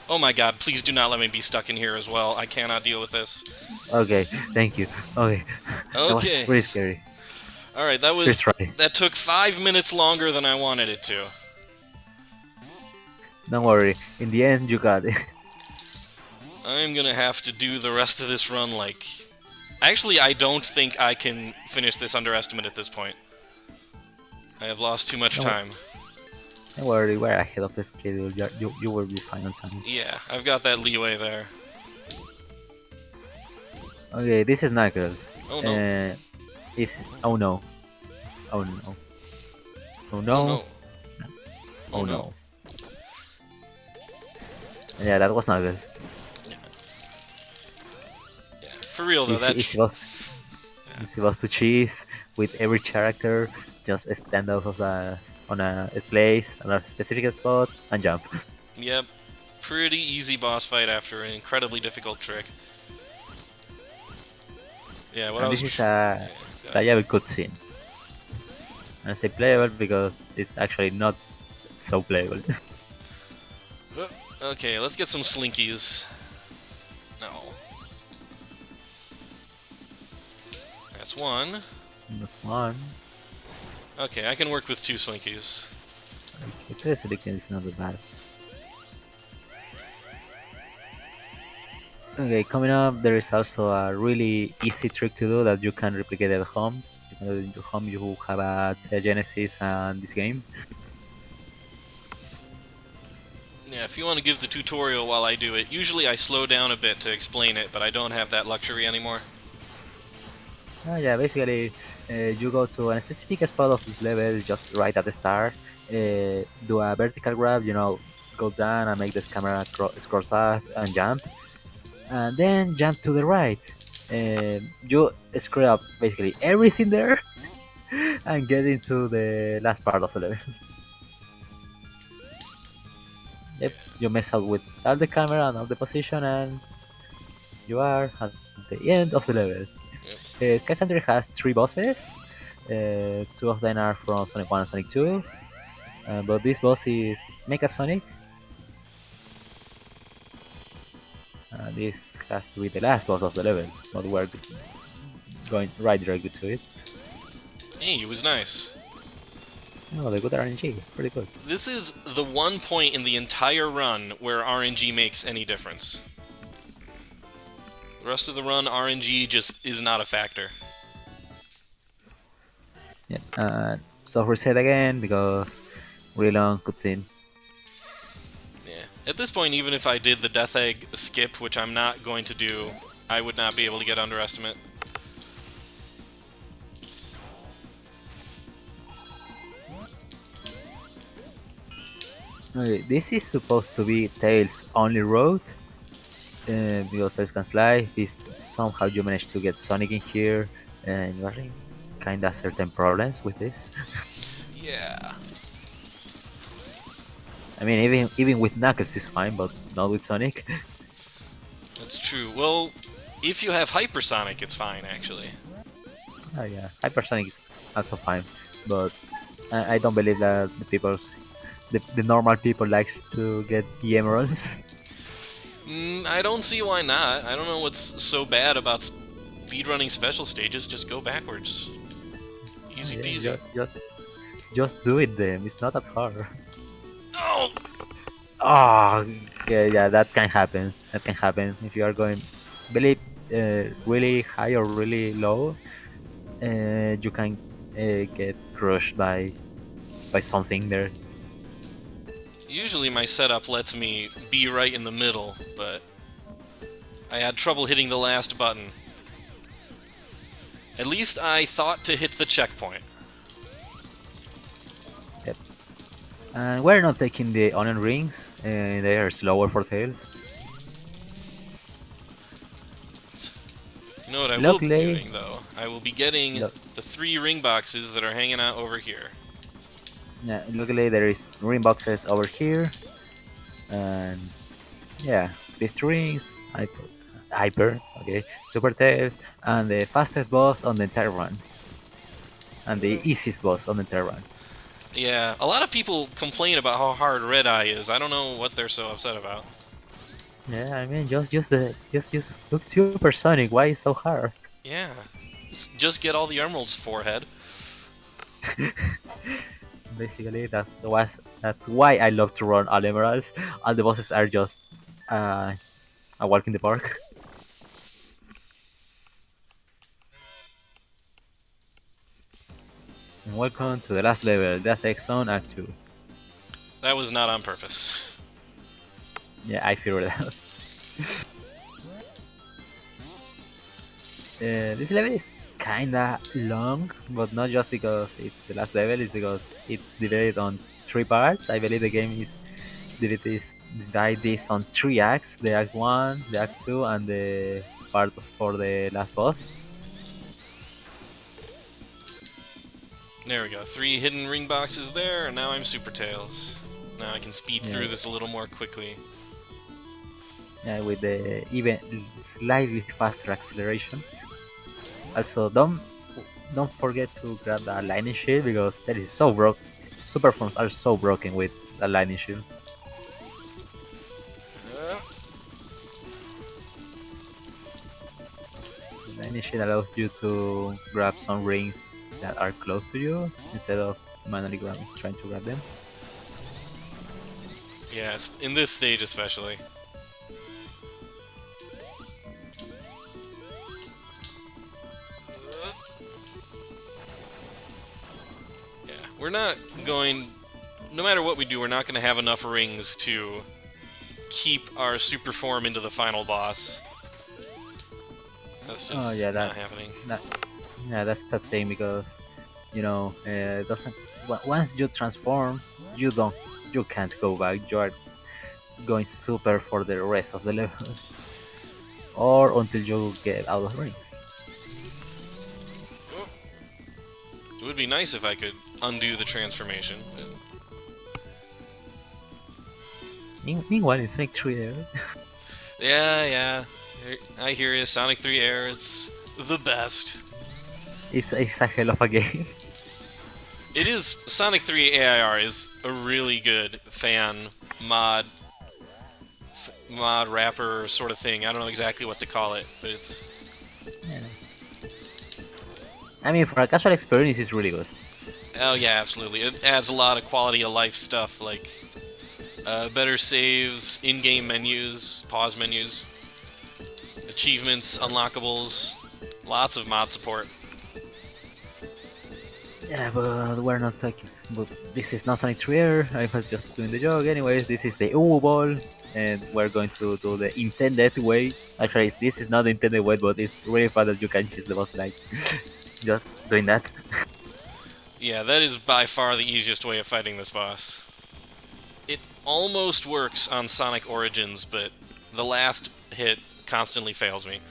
Oh my god, please do not let me be stuck in here as well. I cannot deal with this. Okay. Thank you. Okay. That was Okay. really scary. Alright, that took 5 minutes longer than I wanted it to. Don't worry. In the end, you got it. I'm gonna have to do the rest of this run like... Actually, I don't think I can finish this underestimate at this point. I have lost too much time. Don't worry, we're ahead of the schedule. You will be fine on time. Yeah, I've got that leeway there. Okay, this is Knuckles. Oh no. Oh no. Oh no. Oh no. Oh no. Oh no. Yeah, that was Knuckles. Yeah, for real though, It's supposed to cheese with every character. Just stand out of on a place, on a specific spot, and jump. Yep. Pretty easy boss fight after an incredibly difficult trick. Yeah, what And I was... this is a playable cutscene. And I say playable because it's actually not so playable. Okay, let's get some slinkies. No. That's one. That's one. Okay, I can work with 2 slinkies. Okay, selection is not that bad. Okay, coming up, there is also a really easy trick to do that you can replicate at home. You can do it in your home. You have a Sega Genesis and this game. Yeah, if you want to give the tutorial while I do it, usually I slow down a bit to explain it, but I don't have that luxury anymore. Yeah, basically, you go to a specific spot of this level, just right at the start. Do a vertical grab, go down and make this camera scroll up and jump. And then jump to the right. You screw up basically everything there and get into the last part of the level. Yep, you mess up with all the camera and all the position, and you are at the end of the level. Sky Center has 3 bosses. 2 of them are from Sonic 1 and Sonic 2. But this boss is Mecha Sonic. This has to be the last boss of the level, but we're going right directly to it. Hey, it was nice. Oh, the good RNG, pretty good. This is the one point in the entire run where RNG makes any difference. The rest of the run, RNG just is not a factor. Yeah, so reset again because really long cutscene. Yeah. At this point, even if I did the Death Egg skip, which I'm not going to do, I would not be able to get Underestimate. Okay, this is supposed to be Tails' only road, because Tails can fly. If somehow you manage to get Sonic in here, and you are in kinda certain problems with this. Yeah. I mean, even with Knuckles is fine, but not with Sonic. That's true. Well, if you have Hypersonic, it's fine, actually. Oh yeah, Hypersonic is also fine, but I don't believe that the normal people likes to get the emeralds. I don't see why not. I don't know what's so bad about speedrunning special stages. Just go backwards. Easy Yeah, peasy. just do it then. It's not that hard. Oh! Oh, yeah, that can happen. That can happen if you are going really, really high or really low. You can get crushed by something there. Usually my setup lets me be right in the middle, but I had trouble hitting the last button. At least I thought to hit the checkpoint. Yep. And we're not taking the onion rings. They are slower for Tails. You know what I will be Luckily, doing, though? I will be getting look, the 3 ring boxes that are hanging out over here. yeah, luckily there is ring boxes over here, and yeah, 50 rings, hyper, okay, super Tails, and the fastest boss on the entire run, and the easiest boss on the entire run. Yeah, a lot of people complain about how hard Red Eye is. I don't know what they're so upset about. Yeah, I mean, just use Super Sonic. Why is so hard? Yeah. Just get all the emeralds, forehead. Basically, that's why I love to run all emeralds. All the bosses are just a walk in the park. And welcome to the last level, Death Egg Zone Act 2. That was not on purpose. Yeah, I figured it out. This level is kinda long, but not just because it's the last level, it's because it's divided on 3 parts. I believe the game is divided this on 3 acts: the Act 1, the Act 2, and the part for the last boss. There we go. 3 hidden ring boxes there, and now I'm Super Tails. Now I can speed Yeah. through this a little more quickly. With the even slightly faster acceleration. Also, don't forget to grab the lightning shield because that is so broke. Super forms are so broken with the lightning shield. The lightning shield allows you to grab some rings that are close to you instead of manually trying to grab them. Yes, in this stage especially. Yeah, we're not going... No matter what we do, we're not going to have enough rings to keep our super form into the final boss. That's just not happening. Yeah, that's the thing because doesn't once you transform, you can't go back. You are going super for the rest of the levels, or until you get out of rings. It would be nice if I could undo the transformation. But... Meanwhile, in Sonic 3 there. Yeah. I hear you. Sonic 3 Air, it's the best. It's a hell of a game. It is. Sonic 3 AIR is a really good fan mod. mod wrapper sort of thing. I don't know exactly what to call it, but it's... Yeah. I mean, for a casual experience, it's really good. Oh yeah, absolutely. It adds a lot of quality of life stuff, like better saves, in-game menus, pause menus, achievements, unlockables, lots of mod support. Yeah, but we're not talking. But this is not Sonic Trier. I was just doing the joke. Anyways, this is the Uwu Ball, and we're going to do the intended way. Actually, this is not the intended way, but it's really fun that you can choose the boss like just doing that. Yeah, that is by far the easiest way of fighting this boss. It almost works on Sonic Origins, but the last hit constantly fails me.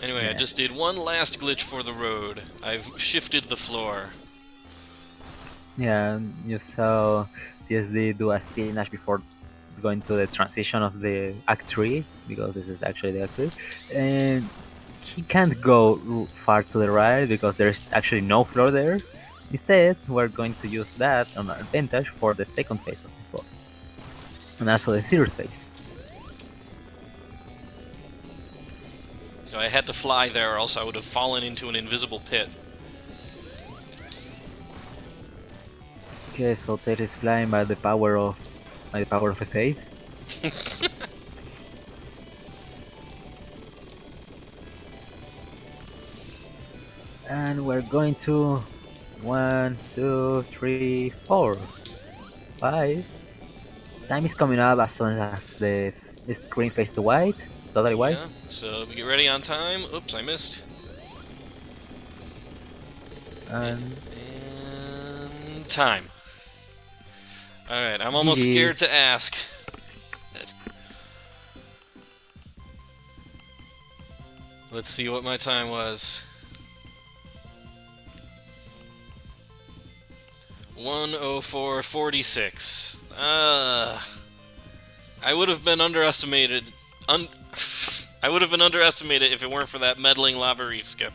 Anyway, Yeah. I just did one last glitch for the road. I've shifted the floor. Yeah, you saw TSD do a spinach before going to the transition of the Act 3, because this is actually the Act 3. And he can't go far to the right because there's actually no floor there. Instead, we're going to use that on our advantage for the second phase of the boss. And also the third phase. So I had to fly there, or else I would have fallen into an invisible pit. Okay, so Ted is flying by the power of the faith. And we're going to 1, 2, 3, 4, 5. Time is coming up as soon as the screen fades to white, totally white. Yeah, so we get ready on time. Oops, I missed. And And time. Alright, I'm almost GG. scared to ask. Let's see what my time was. 1:04:46. I would have been underestimated. I would have been underestimated if it weren't for that meddling lava reef skip.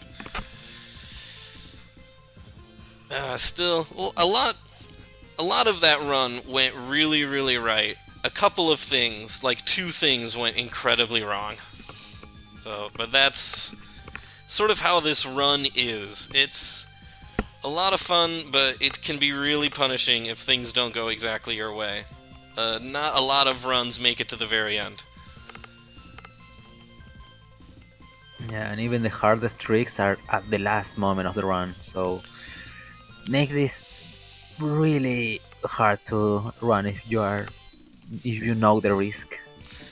Still, well, a lot of that run went really, really right. A couple of things, like 2 things, went incredibly wrong. So, but that's sort of how this run is. It's a lot of fun, but it can be really punishing if things don't go exactly your way. Not a lot of runs make it to the very end. Yeah, and even the hardest tricks are at the last moment of the run, so make this really hard to run if you know the risk.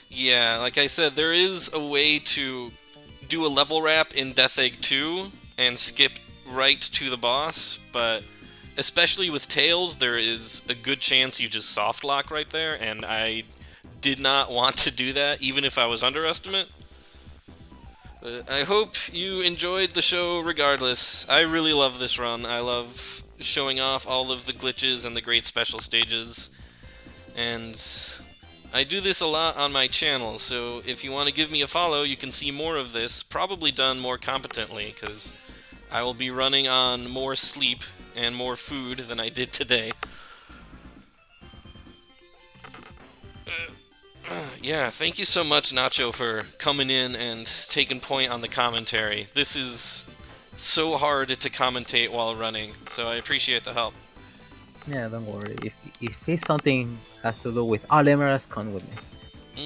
Yeah, like I said, there is a way to do a level wrap in Death Egg 2 and skip right to the boss, but especially with Tails, there is a good chance you just soft lock right there, and I did not want to do that, even if I was underestimate. I hope you enjoyed the show regardless. I really love this run. I love showing off all of the glitches and the great special stages, and I do this a lot on my channel, so if you want to give me a follow, you can see more of this, probably done more competently, because I will be running on more sleep and more food than I did today. Yeah, thank you so much, Nacho, for coming in and taking point on the commentary. This is so hard to commentate while running, so I appreciate the help. Yeah, don't worry. If it's something has to do with all emeralds, come with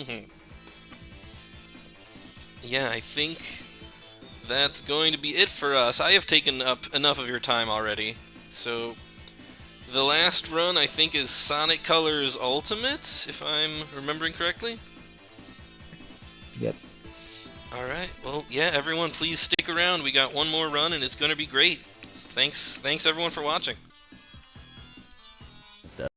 me. Yeah, I think that's going to be it for us. I have taken up enough of your time already, so the last run, I think, is Sonic Colors Ultimate, if I'm remembering correctly. Yep. Alright, well, yeah, everyone, please stick around. We got one more run, and it's going to be great. Thanks everyone, for watching.